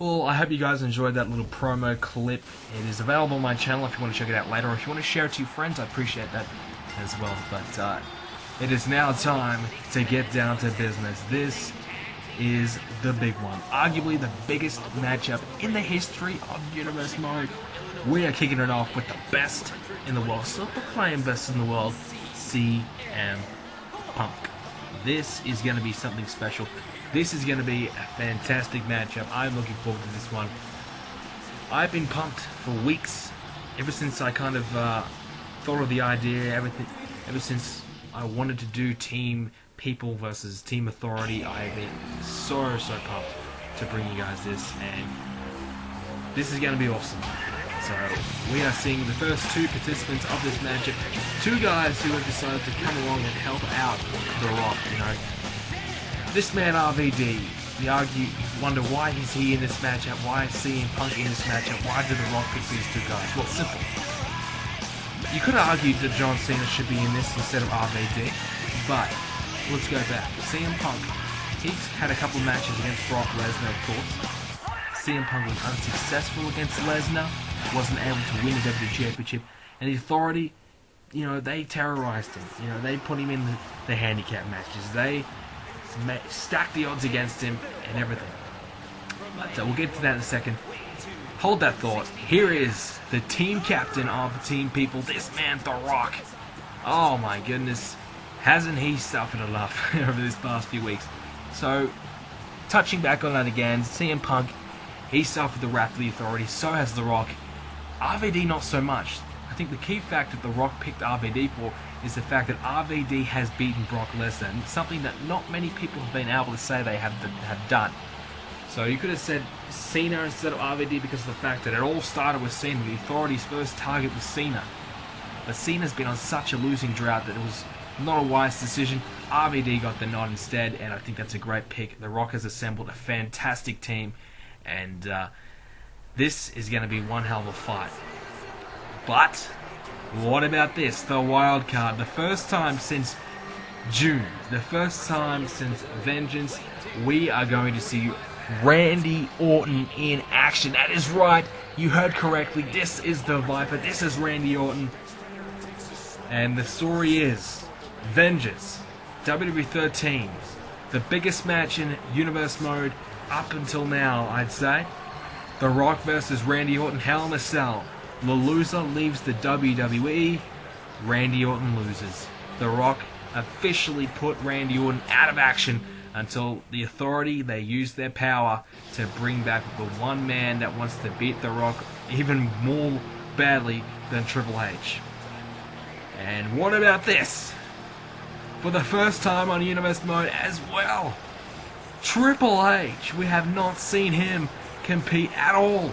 Speaker 1: Well, I hope you guys enjoyed that little promo clip. It is available on my channel if you want to check it out later, or if you want to share it to your friends, I appreciate that as well. But it is now time to get down to business. This is the big one. Arguably the biggest matchup in the history of Universe Mode. We are kicking it off with the best in the world, still proclaimed best in the world, CM Punk. This is going to be something special. This is going to be a fantastic matchup. I'm looking forward to this one. I've been pumped for weeks, ever since I kind of thought of the idea, ever since I wanted to do Team People versus Team Authority. I've been so pumped to bring you guys this, and this is going to be awesome. So we are seeing the first two participants of this matchup, two guys who have decided to come along and help out The Rock. You know, this man RVD, you wonder why is he in this matchup? Why is CM Punk in this matchup? Why did The Rock pick these two guys? Well, simple. You could argue that John Cena should be in this instead of RVD, but let's go back. CM Punk, he's had a couple of matches against Brock Lesnar, of course. CM Punk was unsuccessful against Lesnar, wasn't able to win the WWE Championship, and the Authority, you know, they terrorized him. You know, they put him in the handicap matches. They stacked the odds against him and everything. But we'll get to that in a second. Hold that thought. Here is the team captain of the Team People, this man, The Rock. Oh my goodness. Hasn't he suffered enough over this past few weeks? So, touching back on that again, CM Punk, he suffered the wrath of the Authority, so has The Rock. RVD not so much. I think the key fact that The Rock picked RVD for is the fact that RVD has beaten Brock Lesnar, and something that not many people have been able to say they have done. So you could have said Cena instead of RVD because of the fact that it all started with Cena. The Authority's first target was Cena. But Cena's been on such a losing drought that it was not a wise decision. RVD got the nod instead, and I think that's a great pick. The Rock has assembled a fantastic team, and this is going to be one hell of a fight. But what about this? The wild card. The first time since June, the first time since Vengeance, we are going to see Randy Orton in action. That is right. You heard correctly. This is the Viper. This is Randy Orton. And the story is Vengeance, WWE 13, the biggest match in Universe Mode up until now, I'd say. The Rock versus Randy Orton, Hell in a Cell. The loser leaves the WWE. Randy Orton loses. The Rock officially put Randy Orton out of action until the Authority, they use their power to bring back the one man that wants to beat The Rock even more badly than Triple H. And what about this? For the first time on Universe Mode as well, Triple H. We have not seen him compete at all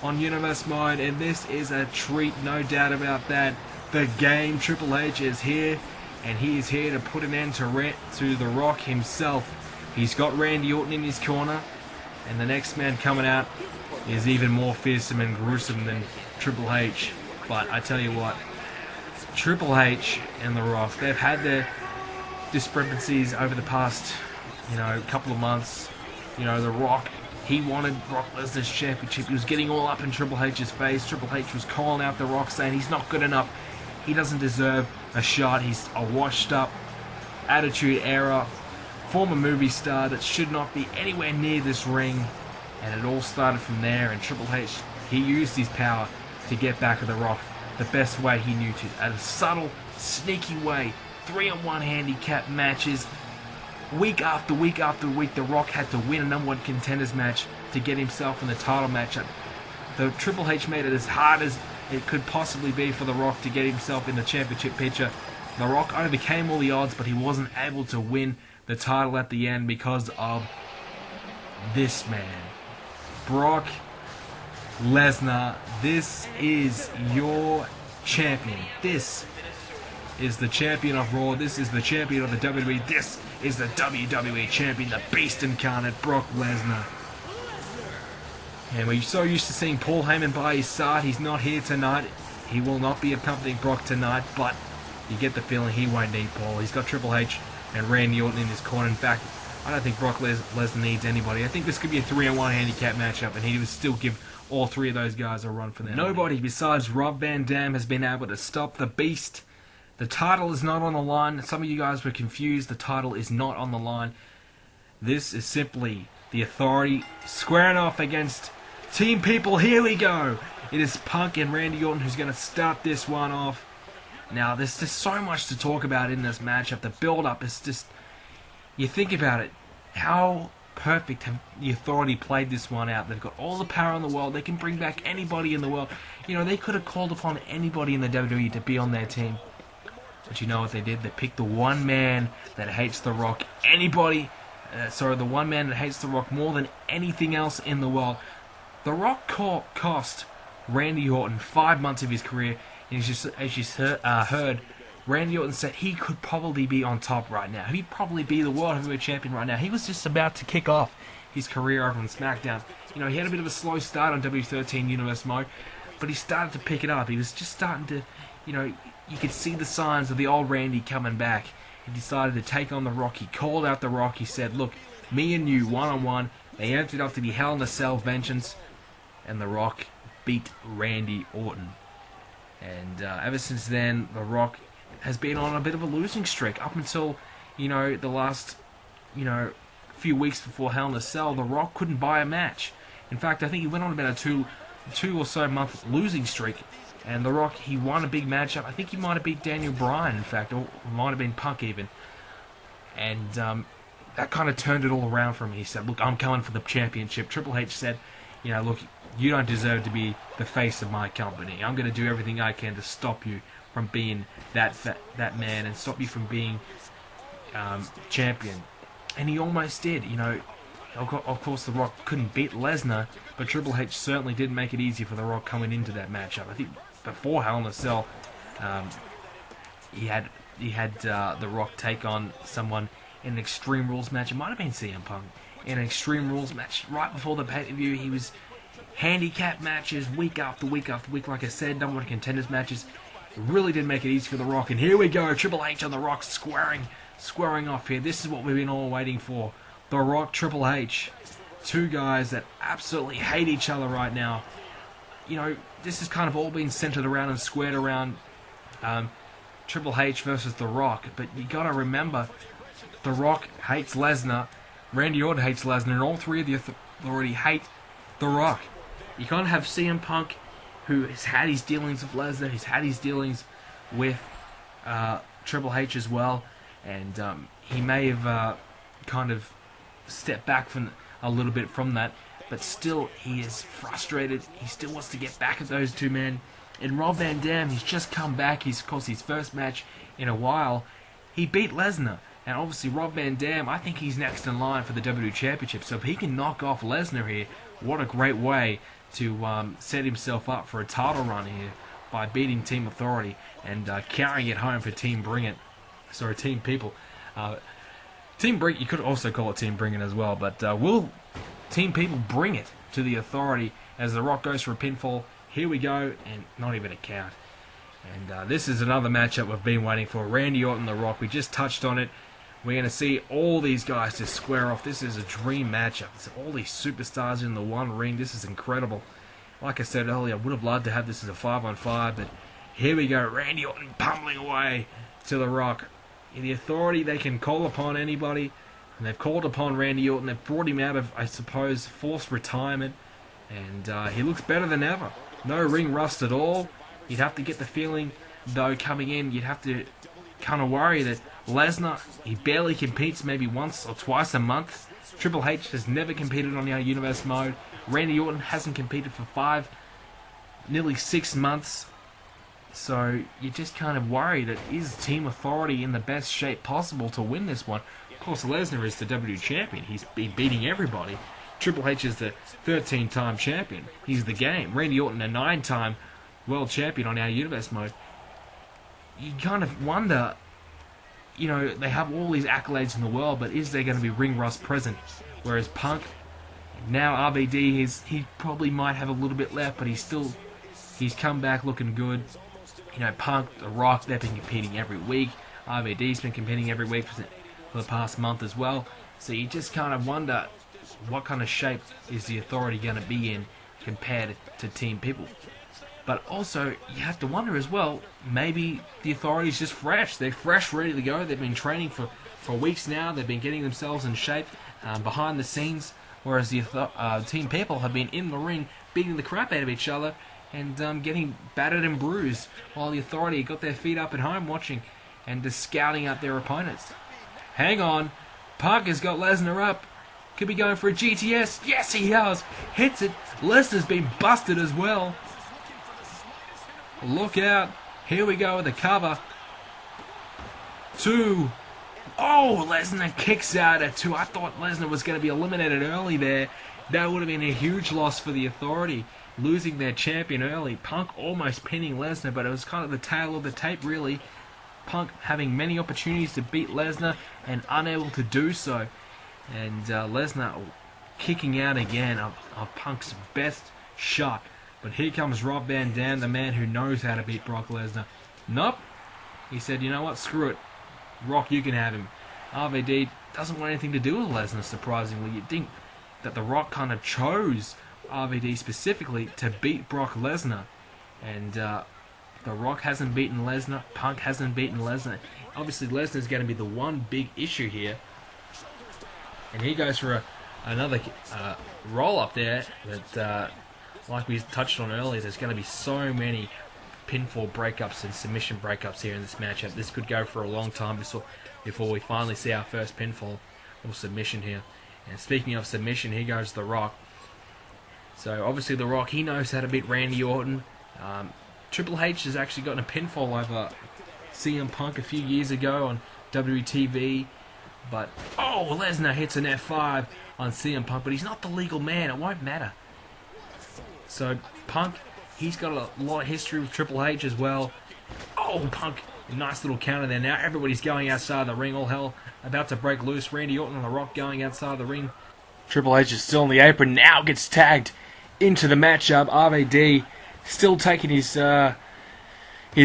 Speaker 1: on Universe Mode, and this is a treat, no doubt about that. The game, Triple H, is here, and he is here to put an end to The Rock himself. He's got Randy Orton in his corner, and the next man coming out is even more fearsome and gruesome than Triple H. But I tell you what, Triple H and The Rock, they've had their discrepancies over the past, couple of months. The Rock, he wanted Brock Lesnar's championship. He was getting all up in Triple H's face. Triple H was calling out The Rock, saying he's not good enough. He doesn't deserve a shot. He's a washed-up attitude era, former movie star that should not be anywhere near this ring. And it all started from there. And Triple H, he used his power to get back at The Rock the best way he knew to. At a subtle, sneaky way. 3-on-1 handicap matches. Week after week after week, The Rock had to win a number one contenders match to get himself in the title matchup. The Triple H made it as hard as it could possibly be for The Rock to get himself in the championship picture. The Rock overcame all the odds, but he wasn't able to win the title at the end because of this man, Brock Lesnar. This is your champion. This is the champion of Raw. This is the champion of the WWE. This is the WWE champion, the beast incarnate, Brock Lesnar. And we're so used to seeing Paul Heyman by his side. He's not here tonight. He will not be accompanying Brock tonight, but you get the feeling he won't need Paul. He's got Triple H and Randy Orton in his corner. In fact, I don't think Brock Lesnar needs anybody. I think this could be a 3-on-1 handicap matchup, and he would still give all three of those guys a run for their money. Nobody besides Rob Van Dam has been able to stop the Beast. The title is not on the line. Some of you guys were confused. The title is not on the line. This is simply the Authority squaring off against Team People. Here we go. It is Punk and Randy Orton who's going to start this one off. Now, there's just so much to talk about in this matchup. The build-up is just... You think about it. How perfect have the Authority played this one out? They've got all the power in the world. They can bring back anybody in the world. You know, they could have called upon anybody in the WWE to be on their team. But you know what they did? They picked the one man that hates The Rock. The one man that hates The Rock more than anything else in the world. The Rock cost Randy Orton 5 months of his career. And as you heard, Randy Orton said he could probably be on top right now. He'd probably be the World Heavyweight Champion right now. He was just about to kick off his career over on SmackDown. You know, he had a bit of a slow start on W13 Universe Mode, but he started to pick it up. He was just starting to, you know, you could see the signs of the old Randy coming back. He decided to take on The Rock. He called out The Rock. He said, look, me and you, one-on-one. They ended up to be Hell in a Cell vengeance, and The Rock beat Randy Orton. And ever since then, The Rock has been on a bit of a losing streak. Up until, you know, the last, you know, few weeks before Hell in a Cell, The Rock couldn't buy a match. In fact, I think he went on about a two or so month losing streak. And The Rock, he won a big matchup. I think he might have beat Daniel Bryan, in fact, or might have been Punk even. And that kind of turned it all around for him. He said, look, I'm coming for the championship. Triple H said, you know, look, you don't deserve to be the face of my company. I'm going to do everything I can to stop you from being that man and stop you from being champion. And he almost did. You know, of course, The Rock couldn't beat Lesnar, but Triple H certainly didn't make it easy for The Rock coming into that matchup. I think before Hell in a Cell, he had The Rock take on someone in an Extreme Rules match. It might have been CM Punk. In an Extreme Rules match right before the pay-per-view, he was handicap matches week after week after week. Like I said, number one contenders matches. It really did make it easy for The Rock. And here we go, Triple H and The Rock squaring off here. This is what we've been all waiting for. The Rock, Triple H. Two guys that absolutely hate each other right now. You know, this has kind of all been centered around and squared around Triple H versus The Rock. But you got to remember, The Rock hates Lesnar, Randy Orton hates Lesnar, and all three of the Authority hate The Rock. You can't have CM Punk, who has had his dealings with Lesnar, he's had his dealings with Triple H as well, and he may have kind of stepped back from a little bit from that, but still he is frustrated. He still wants to get back at those two men. And Rob Van Dam, he's just come back. Of course, his first match in a while, he beat Lesnar. And obviously Rob Van Dam, I think he's next in line for the WWE Championship. So if he can knock off Lesnar here, what a great way to set himself up for a title run here by beating Team Authority and carrying it home for Team People. Team Bring, you could also call it Team Bring It as well, but will Team People bring it to the Authority as The Rock goes for a pinfall? Here we go, and not even a count. And this is another matchup we've been waiting for. Randy Orton, The Rock, we just touched on it. We're going to see all these guys just square off. This is a dream matchup. It's all these superstars in the one ring. This is incredible. Like I said earlier, I would have loved to have this as a 5-on-5, but here we go. Randy Orton pummeling away to The Rock. In the Authority, they can call upon anybody, and they've called upon Randy Orton. They've brought him out of, I suppose, forced retirement, and he looks better than ever. No ring rust at all. You'd have to get the feeling, though, coming in, you'd have to kind of worry that Lesnar, he barely competes maybe once or twice a month. Triple H has never competed on our Universe mode. Randy Orton hasn't competed for nearly 6 months. So you just kind of worry that is Team Authority in the best shape possible to win this one. Of course, Lesnar is the WWE Champion. He's been beating everybody. Triple H is the 13-time champion. He's the game. Randy Orton, a 9-time World Champion on our Universe mode. You kind of wonder, you know, they have all these accolades in the world, but is there going to be ring rust present? Whereas Punk, now RVD, he probably might have a little bit left, but he's come back looking good. You know, Punk, The Rock, they've been competing every week. RVD's been competing every week for the past month as well.
Speaker 3: So you just kind of wonder what kind of shape is the Authority going to be in compared to Team People. But also, you have to wonder as well, maybe the Authority's just fresh. They're fresh, ready to go. They've been training for weeks now. They've been getting themselves in shape behind the scenes, whereas the Team People have been in the ring beating the crap out of each other and getting battered and bruised, while the Authority got their feet up at home watching and just scouting out their opponents. Hang on. Punk has got Lesnar up. Could be going for a GTS. Yes, he has. Hits it. Lesnar's been busted as well. Look out. Here we go with the cover. 2. Oh, Lesnar kicks out at 2. I thought Lesnar was going to be eliminated early there. That would have been a huge loss for the Authority, losing their champion early. Punk almost pinning Lesnar, but it was kind of the tail of the tape, really. Punk having many opportunities to beat Lesnar and unable to do so. And Lesnar kicking out again of Punk's best shot. But here comes Rob Van Dam, the man who knows how to beat Brock Lesnar. Nope. He said, you know what, screw it. Rock, you can have him. RVD doesn't want anything to do with Lesnar, surprisingly. You'd think that The Rock kind of chose RVD specifically to beat Brock Lesnar. And The Rock hasn't beaten Lesnar. Punk hasn't beaten Lesnar. Obviously, Lesnar's going to be the one big issue here. And he goes for another roll up there. But like we touched on earlier, there's going to be so many pinfall breakups and submission breakups here in this matchup. This could go for a long time before we finally see our first pinfall or submission here. And speaking of submission, here goes The Rock. So obviously The Rock, he knows how to beat Randy Orton. Triple H has actually gotten a pinfall over CM Punk a few years ago on WTV. But, oh, Lesnar hits an F5 on CM Punk, but he's not the legal man. It won't matter. So Punk, he's got a lot of history with Triple H as well. Oh, Punk, a nice little counter there. Now everybody's going outside the ring. All hell about to break loose. Randy Orton and The Rock going outside the ring. Triple H is still on the apron. Now gets tagged into the matchup. RVD still taking his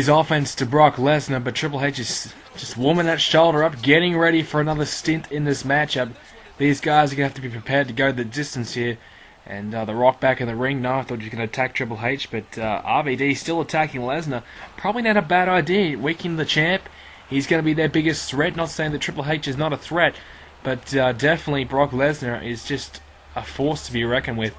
Speaker 3: offense to Brock Lesnar, but Triple H is just warming that shoulder up, getting ready for another stint in this matchup. These guys are going to have to be prepared to go the distance here. And The Rock back in the ring. No, I thought you were going to attack Triple H, but RVD still attacking Lesnar. Probably not a bad idea. Weakening the champ. He's going to be their biggest threat. Not saying that Triple H is not a threat, but definitely Brock Lesnar is just a force to be reckoned with.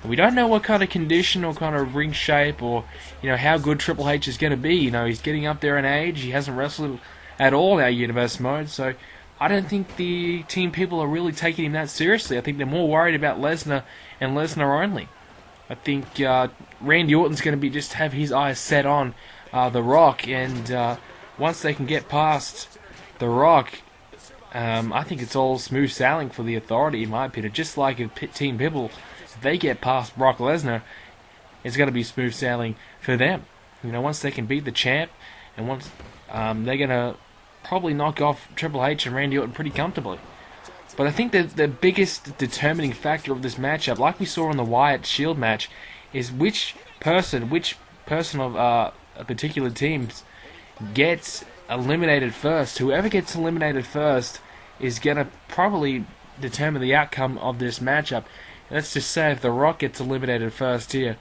Speaker 3: And we don't know what kind of condition or kind of ring shape or how good Triple H is going to be. He's getting up there in age. He hasn't wrestled at all in our Universe mode, so I don't think the Team People are really taking him that seriously. I think they're more worried about Lesnar and Lesnar only. I think Randy Orton's going to be just have his eyes set on The Rock, and once they can get past The Rock, I think it's all smooth sailing for the Authority, in my opinion. Just like if Team People, if they get past Brock Lesnar, it's going to be smooth sailing for them. Once they can beat the champ, and once they're going to probably knock off Triple H and Randy Orton pretty comfortably. But I think that the biggest determining factor of this matchup, like we saw in the Wyatt Shield match, is which person of a particular team gets eliminated first. Whoever gets eliminated first is going to probably determine the outcome of this matchup. Let's just say if The Rock gets eliminated first here,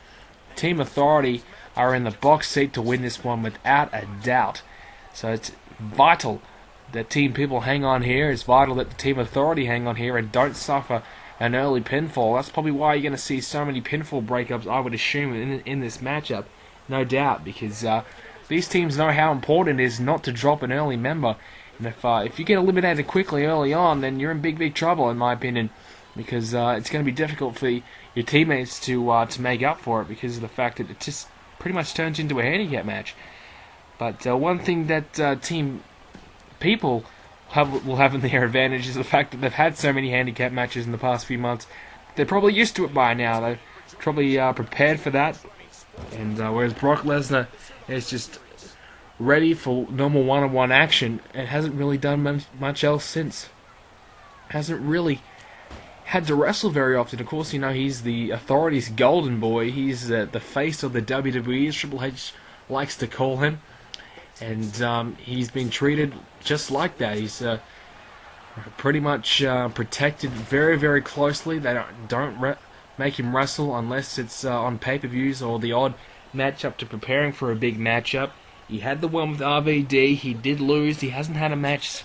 Speaker 3: Team Authority are in the box seat to win this one without a doubt. So it's vital that Team People hang on here. It's vital that the Team Authority hang on here and don't suffer an early pinfall. That's probably why you're going to see so many pinfall breakups, I would assume, in this matchup. No doubt, because these teams know how important it is not to drop an early member. And if you get eliminated quickly early on, then you're in big trouble, in my opinion, because it's going to be difficult for your teammates to make up for it because of the fact that it just pretty much turns into a handicap match. But one thing that Team People will have in their advantage is the fact that they've had so many handicap matches in the past few months. They're probably used to it by now. They're probably prepared for that. And whereas Brock Lesnar is just ready for normal one-on-one action and hasn't really done much else since. Hasn't really had to wrestle very often. Of course, he's the Authority's golden boy. He's the face of the WWE, as Triple H likes to call him. And he's been treated just like that. He's pretty much protected very, very closely. They don't make him wrestle unless it's on pay-per-views or the odd matchup to preparing for a big matchup. He had the one with RVD. He did lose. He hasn't had a match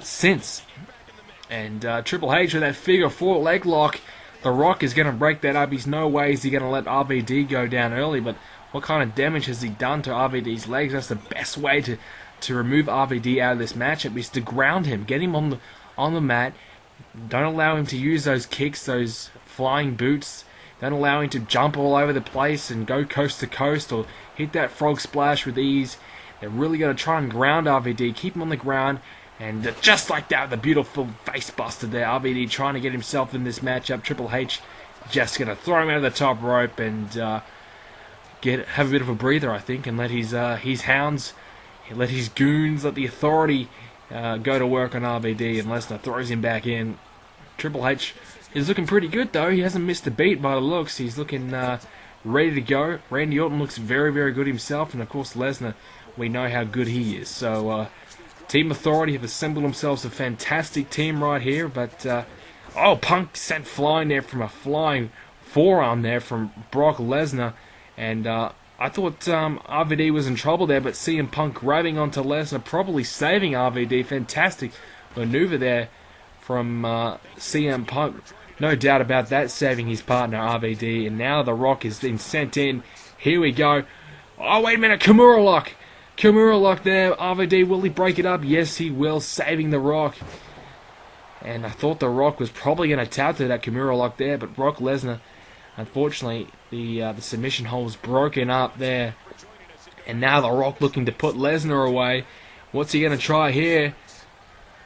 Speaker 3: since. And Triple H with that figure 4 leg lock. The Rock is going to break that up. He's no way is he going to let RVD go down early. But what kind of damage has he done to RVD's legs? That's the best way to remove RVD out of this matchup is to ground him. Get him on the mat. Don't allow him to use those kicks, those flying boots. Don't allow him to jump all over the place and go coast to coast or hit that frog splash with ease. They're really going to try and ground RVD, keep him on the ground, and just like that, the beautiful face buster there. RVD trying to get himself in this matchup. Triple H just going to throw him out of the top rope and have a bit of a breather, I think, and let his hounds, let his goons, let the authority go to work on RVD, and Lesnar throws him back in. Triple H is looking pretty good, though. He hasn't missed a beat by the looks. He's looking ready to go. Randy Orton looks very, very good himself, and of course Lesnar, we know how good he is. So Team Authority have assembled themselves a fantastic team right here, but Punk sent flying there from a flying forearm there from Brock Lesnar, and I thought RVD was in trouble there, but CM Punk grabbing onto Lesnar, probably saving RVD. Fantastic maneuver there from CM Punk. No doubt about that, saving his partner RVD. And now The Rock has been sent in. Here we go. Oh, wait a minute. Kimura lock. Kimura lock there. RVD, will he break it up? Yes, he will, saving The Rock. And I thought The Rock was probably going to tap to that Kimura lock there, but Brock Lesnar, unfortunately, the submission hole was broken up there. And now The Rock looking to put Lesnar away. What's he going to try here?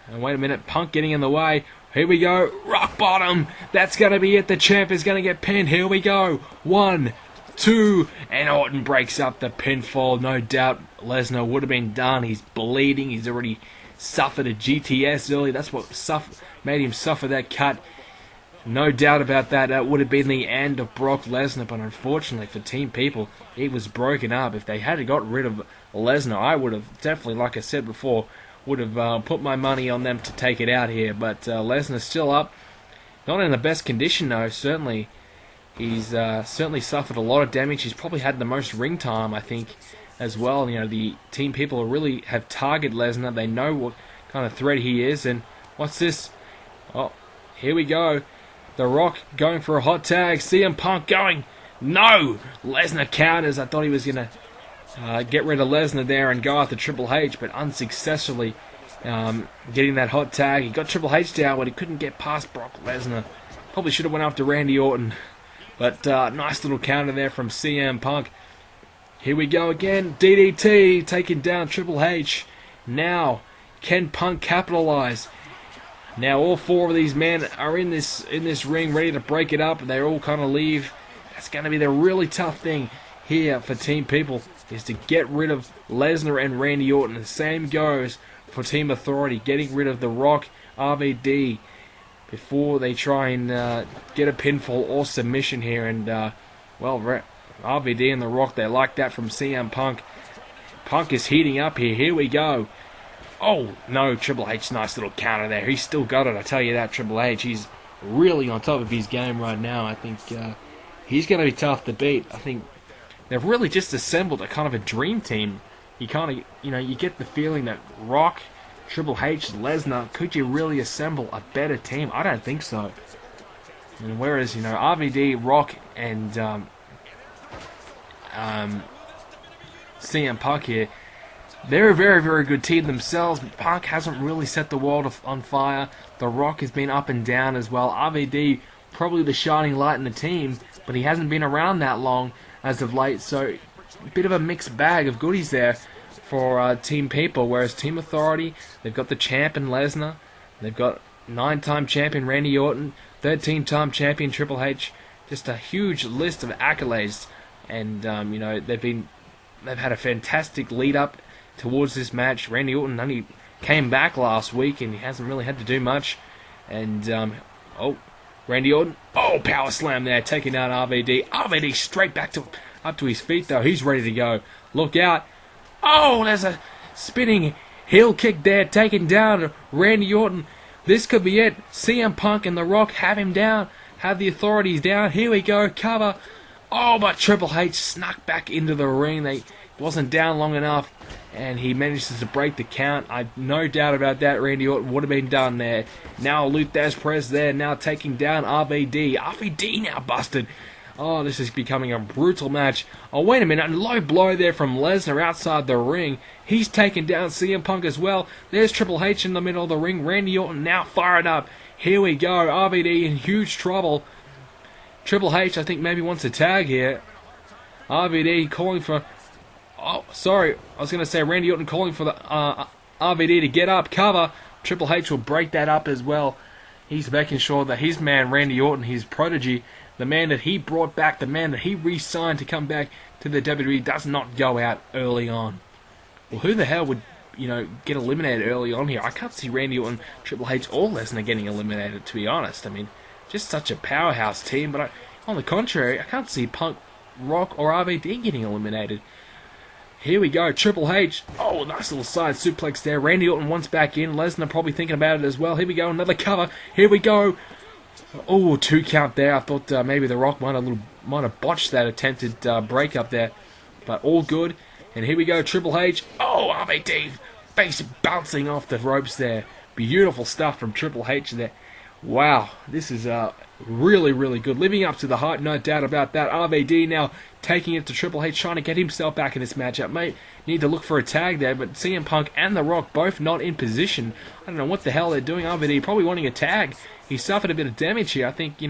Speaker 3: And wait a minute, Punk getting in the way. Here we go, rock bottom. That's going to be it. The champ is going to get pinned. Here we go. 1, 2, and Orton breaks up the pinfall. No doubt Lesnar would have been done. He's bleeding. He's already suffered a GTS early. That's what made him suffer that cut. No doubt about that. That would have been the end of Brock Lesnar, but unfortunately for Team People, it was broken up. If they had got rid of Lesnar, I would have definitely, like I said before, would have put my money on them to take it out here. But Lesnar's still up. Not in the best condition, though. Certainly, he's certainly suffered a lot of damage. He's probably had the most ring time, I think, as well. You know, the Team People really have targeted Lesnar. They know what kind of threat he is. And what's this? Oh, here we go. The Rock going for a hot tag. CM Punk going. No! Lesnar counters. I thought he was going to get rid of Lesnar there and go after Triple H, but unsuccessfully getting that hot tag. He got Triple H down, but he couldn't get past Brock Lesnar. Probably should have went after Randy Orton. But nice little counter there from CM Punk. Here we go again. DDT taking down Triple H. Now, can Punk capitalize? Now all 4 of these men are in this ring ready to break it up, and they all kind of leave. That's going to be the really tough thing here for Team People, is to get rid of Lesnar and Randy Orton. The same goes for Team Authority, getting rid of The Rock, RVD, before they try and get a pinfall or submission here. And, RVD and The Rock, they like that from CM Punk. Punk is heating up here. Here we go. Oh, no, Triple H, nice little counter there. He's still got it, I tell you that, Triple H. He's really on top of his game right now. I think he's going to be tough to beat. I think they've really just assembled a kind of a dream team. You kind of, you get the feeling that Rock, Triple H, Lesnar, could you really assemble a better team? I don't think so. And whereas, RVD, Rock, and CM Punk here, they're a very, very good team themselves. Punk hasn't really set the world on fire. The Rock has been up and down as well. RVD, probably the shining light in the team, but he hasn't been around that long as of late. So, a bit of a mixed bag of goodies there for Team People. Whereas Team Authority, they've got the champ in Lesnar. They've got 9-time champion Randy Orton. 13-time champion Triple H. Just a huge list of accolades. And, they've had a fantastic lead up towards this match. Randy Orton only came back last week and he hasn't really had to do much. And, Randy Orton, power slam there, taking out RVD. RVD straight back up to his feet though. He's ready to go. Look out. Oh, there's a spinning Heel kick there, taking down Randy Orton. This could be it. CM Punk and The Rock have him down. Have the authorities down. Here we go. Cover. Oh, but Triple H snuck back into the ring. They wasn't down long enough, and he manages to break the count. I've no doubt about that. Randy Orton would have been done there. Now Luthez Perez there, now taking down RVD. RVD now busted. Oh, this is becoming a brutal match. Oh, wait a minute. A low blow there from Lesnar outside the ring. He's taken down CM Punk as well. There's Triple H in the middle of the ring. Randy Orton now fired up. Here we go. RVD in huge trouble. Triple H, I think, maybe wants a tag here. RVD calling for... Oh, sorry. I was going to say Randy Orton calling for the RVD to get up, cover. Triple H will break that up as well. He's making sure that his man, Randy Orton, his prodigy, the man that he brought back, the man that he re-signed to come back to the WWE, does not go out early on. Well, who the hell would, get eliminated early on here? I can't see Randy Orton, Triple H, or Lesnar getting eliminated, to be honest. I mean, just such a powerhouse team, but on the contrary, I can't see Punk, Rock, or RVD getting eliminated. Here we go, Triple H. Oh, nice little side suplex there. Randy Orton wants back in. Lesnar probably thinking about it as well. Here we go, another cover. Here we go. Oh, 2 count there. I thought maybe The Rock might have botched that attempted breakup there. But all good. And here we go, Triple H. Oh, RVD. Face bouncing off the ropes there. Beautiful stuff from Triple H there. Wow, this is really, really good. Living up to the hype, no doubt about that. RVD now taking it to Triple H, trying to get himself back in this matchup. May need to look for a tag there, but CM Punk and The Rock both not in position. I don't know what the hell they're doing. RVD probably wanting a tag. He suffered a bit of damage here. I think,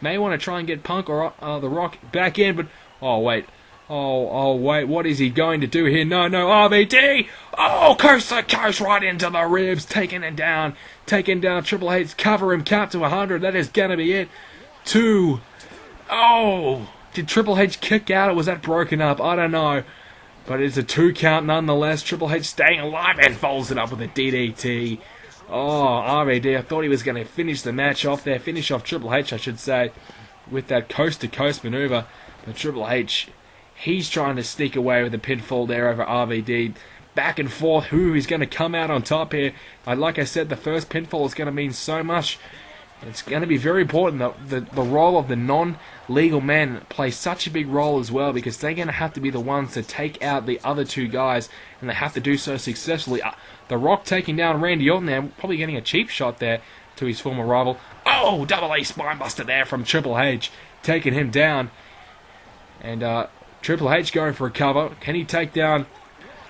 Speaker 3: may want to try and get Punk or The Rock back in, but... Oh, wait. Oh, wait. What is he going to do here? No, RVD! Oh, coast to coast right into the ribs. Taking him down. Taking down Triple H. Cover him. Count to 100. That is going to be it. 2. Oh! Did Triple H kick out or was that broken up? I don't know. But it's a 2 count nonetheless. Triple H staying alive and folds it up with a DDT. Oh, RVD. I thought he was going to finish the match off there. Finish off Triple H, I should say. With that coast-to-coast maneuver. But Triple H... He's trying to sneak away with a pinfall there over RVD. Back and forth, who is going to come out on top here? Like I said, the first pinfall is going to mean so much. It's going to be very important that the role of the non-legal men plays such a big role as well, because they're going to have to be the ones to take out the other 2 guys, and they have to do so successfully. The Rock taking down Randy Orton there, probably getting a cheap shot there to his former rival. Oh, double A spinebuster there from Triple H, taking him down. And Triple H going for a cover. Can he take down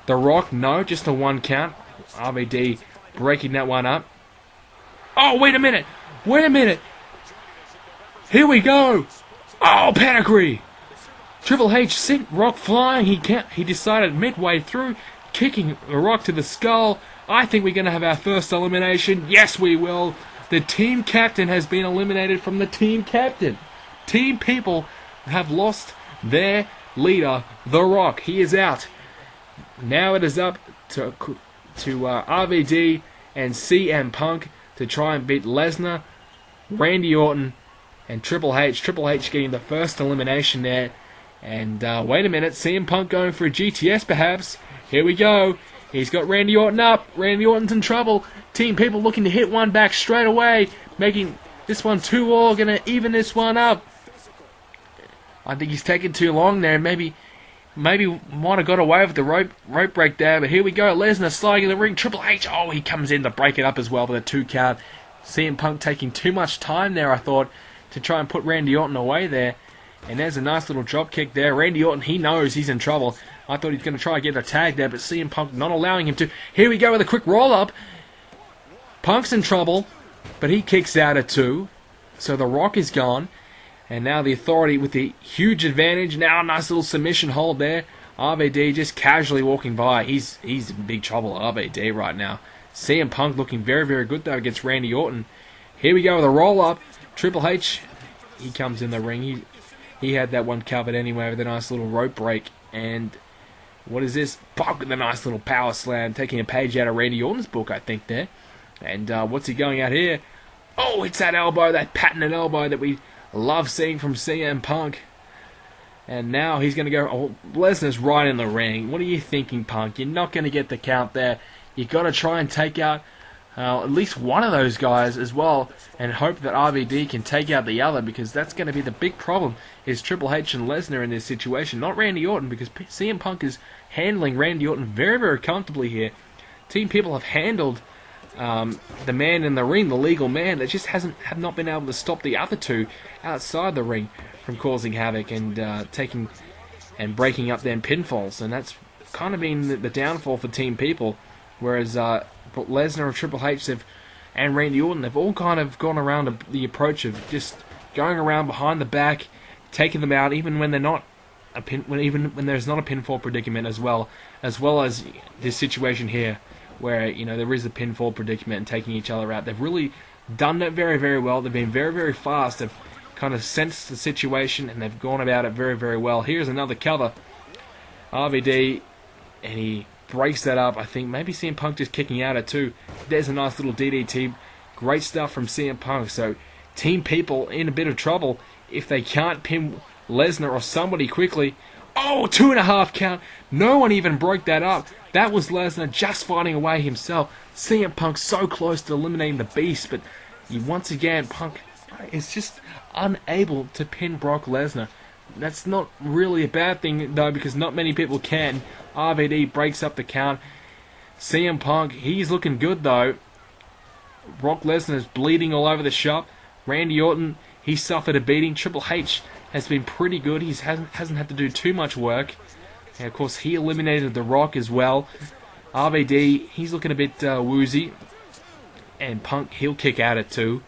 Speaker 3: The Rock? No, just a 1 count. RVD breaking that one up. Oh, wait a minute. Here we go. Oh, pedigree. Triple H sent Rock flying. He decided midway through, kicking The Rock to the skull. I think we're going to have our first elimination. Yes, we will. The team captain has been eliminated from the team captain. Team people have lost their leader, The Rock. He is out. Now it is up to RVD and CM Punk to try and beat Lesnar, Randy Orton, and Triple H. Triple H getting the first elimination there. And wait a minute, CM Punk going for a GTS perhaps. Here we go. He's got Randy Orton up. Randy Orton's in trouble. Team people looking to hit one back straight away, making this one 2-all, gonna even this one up. I think he's taking too long there. Maybe might have got away with the rope break there. But here we go. Lesnar sliding in the ring. Triple H. Oh, he comes in to break it up as well with a 2 count. CM Punk taking too much time there, I thought, to try and put Randy Orton away there. And there's a nice little drop kick there. Randy Orton, he knows he's in trouble. I thought he was going to try and get a tag there, but CM Punk not allowing him to. Here we go with a quick roll-up. Punk's in trouble, but he kicks out at 2. So The Rock is gone. And now the Authority with the huge advantage. Now a nice little submission hold there. RVD just casually walking by. He's in big trouble, RVD, right now. CM Punk looking very, very good, though, against Randy Orton. Here we go with a roll-up. Triple H, he comes in the ring. He had that one covered anyway with a nice little rope break. And what is this? Punk with a nice little power slam, taking a page out of Randy Orton's book, I think, there. And what's he going out here? Oh, it's that elbow, that patented elbow that we love seeing from CM Punk. And now he's going to go... Oh, Lesnar's right in the ring. What are you thinking, Punk? You're not going to get the count there. you got to try and take out at least one of those guys as well, and hope that RVD can take out the other, because that's going to be the big problem, is Triple H and Lesnar in this situation, not Randy Orton, because CM Punk is handling Randy Orton very, very comfortably here. Team People have handled the man in the ring, the legal man, that just have not been able to stop the other two outside the ring from causing havoc and taking and breaking up their pinfalls, and that's kind of been the downfall for Team People, whereas Lesnar and Triple H and Randy Orton, they've all kind of gone around the approach of just going around behind the back, taking them out, even when they're not when there's not a pinfall predicament, as well as this situation here, where there is a pinfall predicament and taking each other out. They've really done it very, very well. They've been very, very fast. They've kind of sensed the situation and they've gone about it very, very well. Here's another cover, RVD, and he breaks that up. I think maybe CM Punk just kicking out at 2. There's a nice little DDT. Great stuff from CM Punk. So Team People in a bit of trouble if they can't pin Lesnar or somebody quickly. Oh, 2.5 count. No one even broke that up. That was Lesnar just fighting away himself. CM Punk so close to eliminating the Beast, but once again, Punk is just unable to pin Brock Lesnar. That's not really a bad thing, though, because not many people can. RVD breaks up the count. CM Punk, he's looking good, though. Brock Lesnar is bleeding all over the shop. Randy Orton, he suffered a beating. Triple H has been pretty good. He hasn't had to do too much work. And, of course, he eliminated The Rock as well. RVD, he's looking a bit woozy. And Punk, he'll kick out at 2.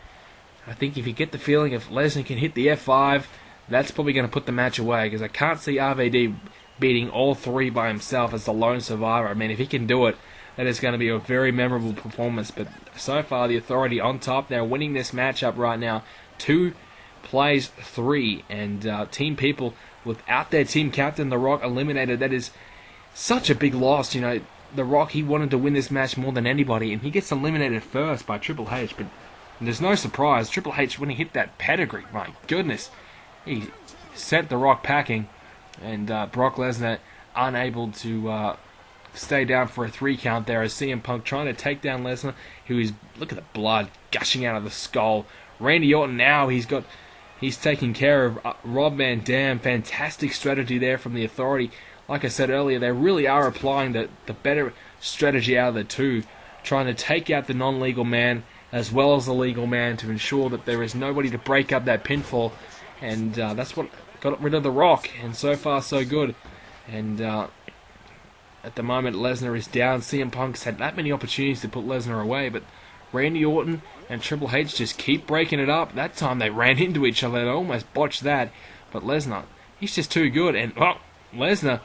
Speaker 3: I think if you get the feeling if Lesnar can hit the F5, that's probably going to put the match away, because I can't see RVD beating all 3 by himself as the lone survivor. I mean, if he can do it, that is going to be a very memorable performance. But so far, the Authority on top. They're winning this matchup right now. 2 plays 3. And Team People, without their team captain, The Rock, eliminated. That is such a big loss. The Rock, he wanted to win this match more than anybody, and he gets eliminated first by Triple H. But there's no surprise. Triple H, when he hit that pedigree, my goodness, he sent The Rock packing, and Brock Lesnar unable to stay down for a 3 count there as CM Punk trying to take down Lesnar, who is, look at the blood gushing out of the skull. Randy Orton now, he's taking care of Rob Van Dam. Fantastic strategy there from the Authority. Like I said earlier, they really are applying the better strategy out of the 2, trying to take out the non-legal man as well as the legal man to ensure that there is nobody to break up that pinfall. And that's what got rid of The Rock, and so far so good. And at the moment, Lesnar is down. CM Punk's had that many opportunities to put Lesnar away, but Randy Orton and Triple H just keep breaking it up. That time they ran into each other and almost botched that. But Lesnar, he's just too good. And Lesnar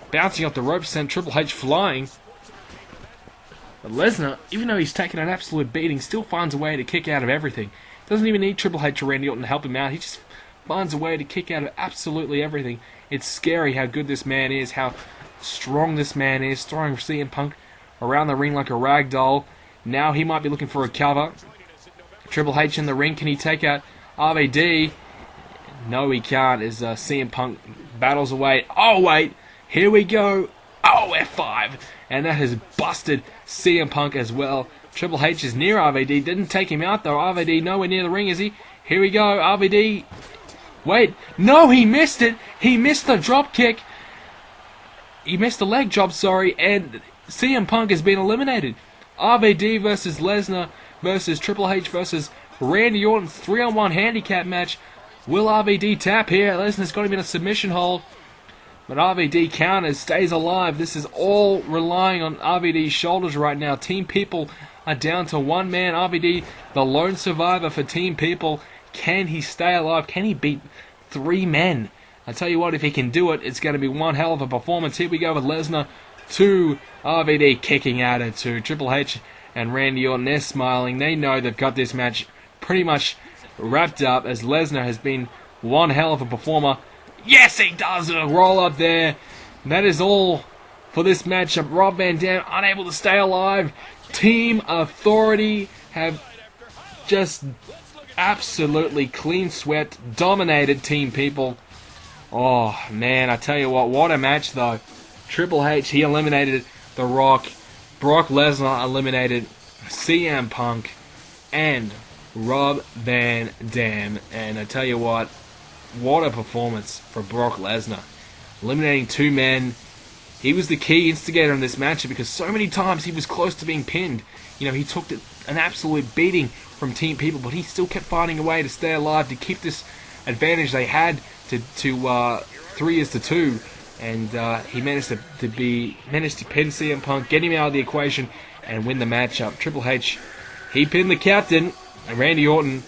Speaker 3: bouncing off the ropes sent Triple H flying. But Lesnar, even though he's taken an absolute beating, still finds a way to kick out of everything. Doesn't even need Triple H or Randy Orton to help him out. He just finds a way to kick out of absolutely everything. It's scary how good this man is, how strong this man is, throwing CM Punk around the ring like a rag doll. Now he might be looking for a cover. Triple H in the ring, can he take out RVD? No, he can't, as CM Punk battles away. Oh, wait, here we go. Oh, F5. And that has busted CM Punk as well. Triple H is near RVD, didn't take him out though. RVD nowhere near the ring, is he? Here we go, RVD. Wait, no, he missed it. He missed the drop kick. He missed the leg drop, sorry, and CM Punk has been eliminated. RVD versus Lesnar versus Triple H versus Randy Orton's 3-on-1 handicap match. Will RVD tap here? Lesnar's got him in a submission hold. But RVD counters, stays alive. This is all relying on RVD's shoulders right now. Team People are down to 1 man. RVD, the lone survivor for Team People. Can he stay alive? Can he beat 3 men? I tell you what, if he can do it, it's going to be one hell of a performance. Here we go with Lesnar 2, RVD kicking out at 2. Triple H and Randy Orton, they're smiling. They know they've got this match pretty much wrapped up, as Lesnar has been one hell of a performer. Yes, he does a roll up there. That is all for this matchup. Rob Van Dam unable to stay alive. Team Authority have just absolutely clean swept, dominated Team People. Oh, man, I tell you what a match, though. Triple H, he eliminated The Rock. Brock Lesnar eliminated CM Punk and Rob Van Dam. And I tell you what a performance for Brock Lesnar. Eliminating two men. He was the key instigator in this match because so many times he was close to being pinned. You know, he took an absolute beating from Team People, but he still kept finding a way to stay alive, to keep this advantage they had to 3-2, and he managed to pin CM Punk, get him out of the equation, and win the matchup. Triple H, he pinned the captain, and Randy Orton,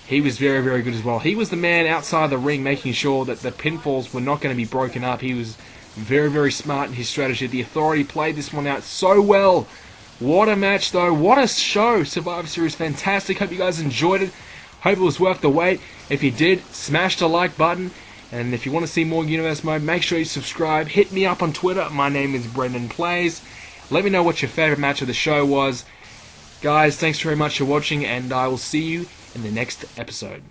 Speaker 3: he was very, very good as well. He was the man outside the ring making sure that the pinfalls were not going to be broken up. He was very, very smart in his strategy. The Authority played this one out so well. What a match, though. What a show. Survivor Series, fantastic. Hope you guys enjoyed it. Hope it was worth the wait. If you did, smash the like button. And if you want to see more Universe Mode, make sure you subscribe. Hit me up on Twitter. My name is BrendenPlayz. Let me know what your favorite match of the show was. Guys, thanks very much for watching, and I will see you in the next episode.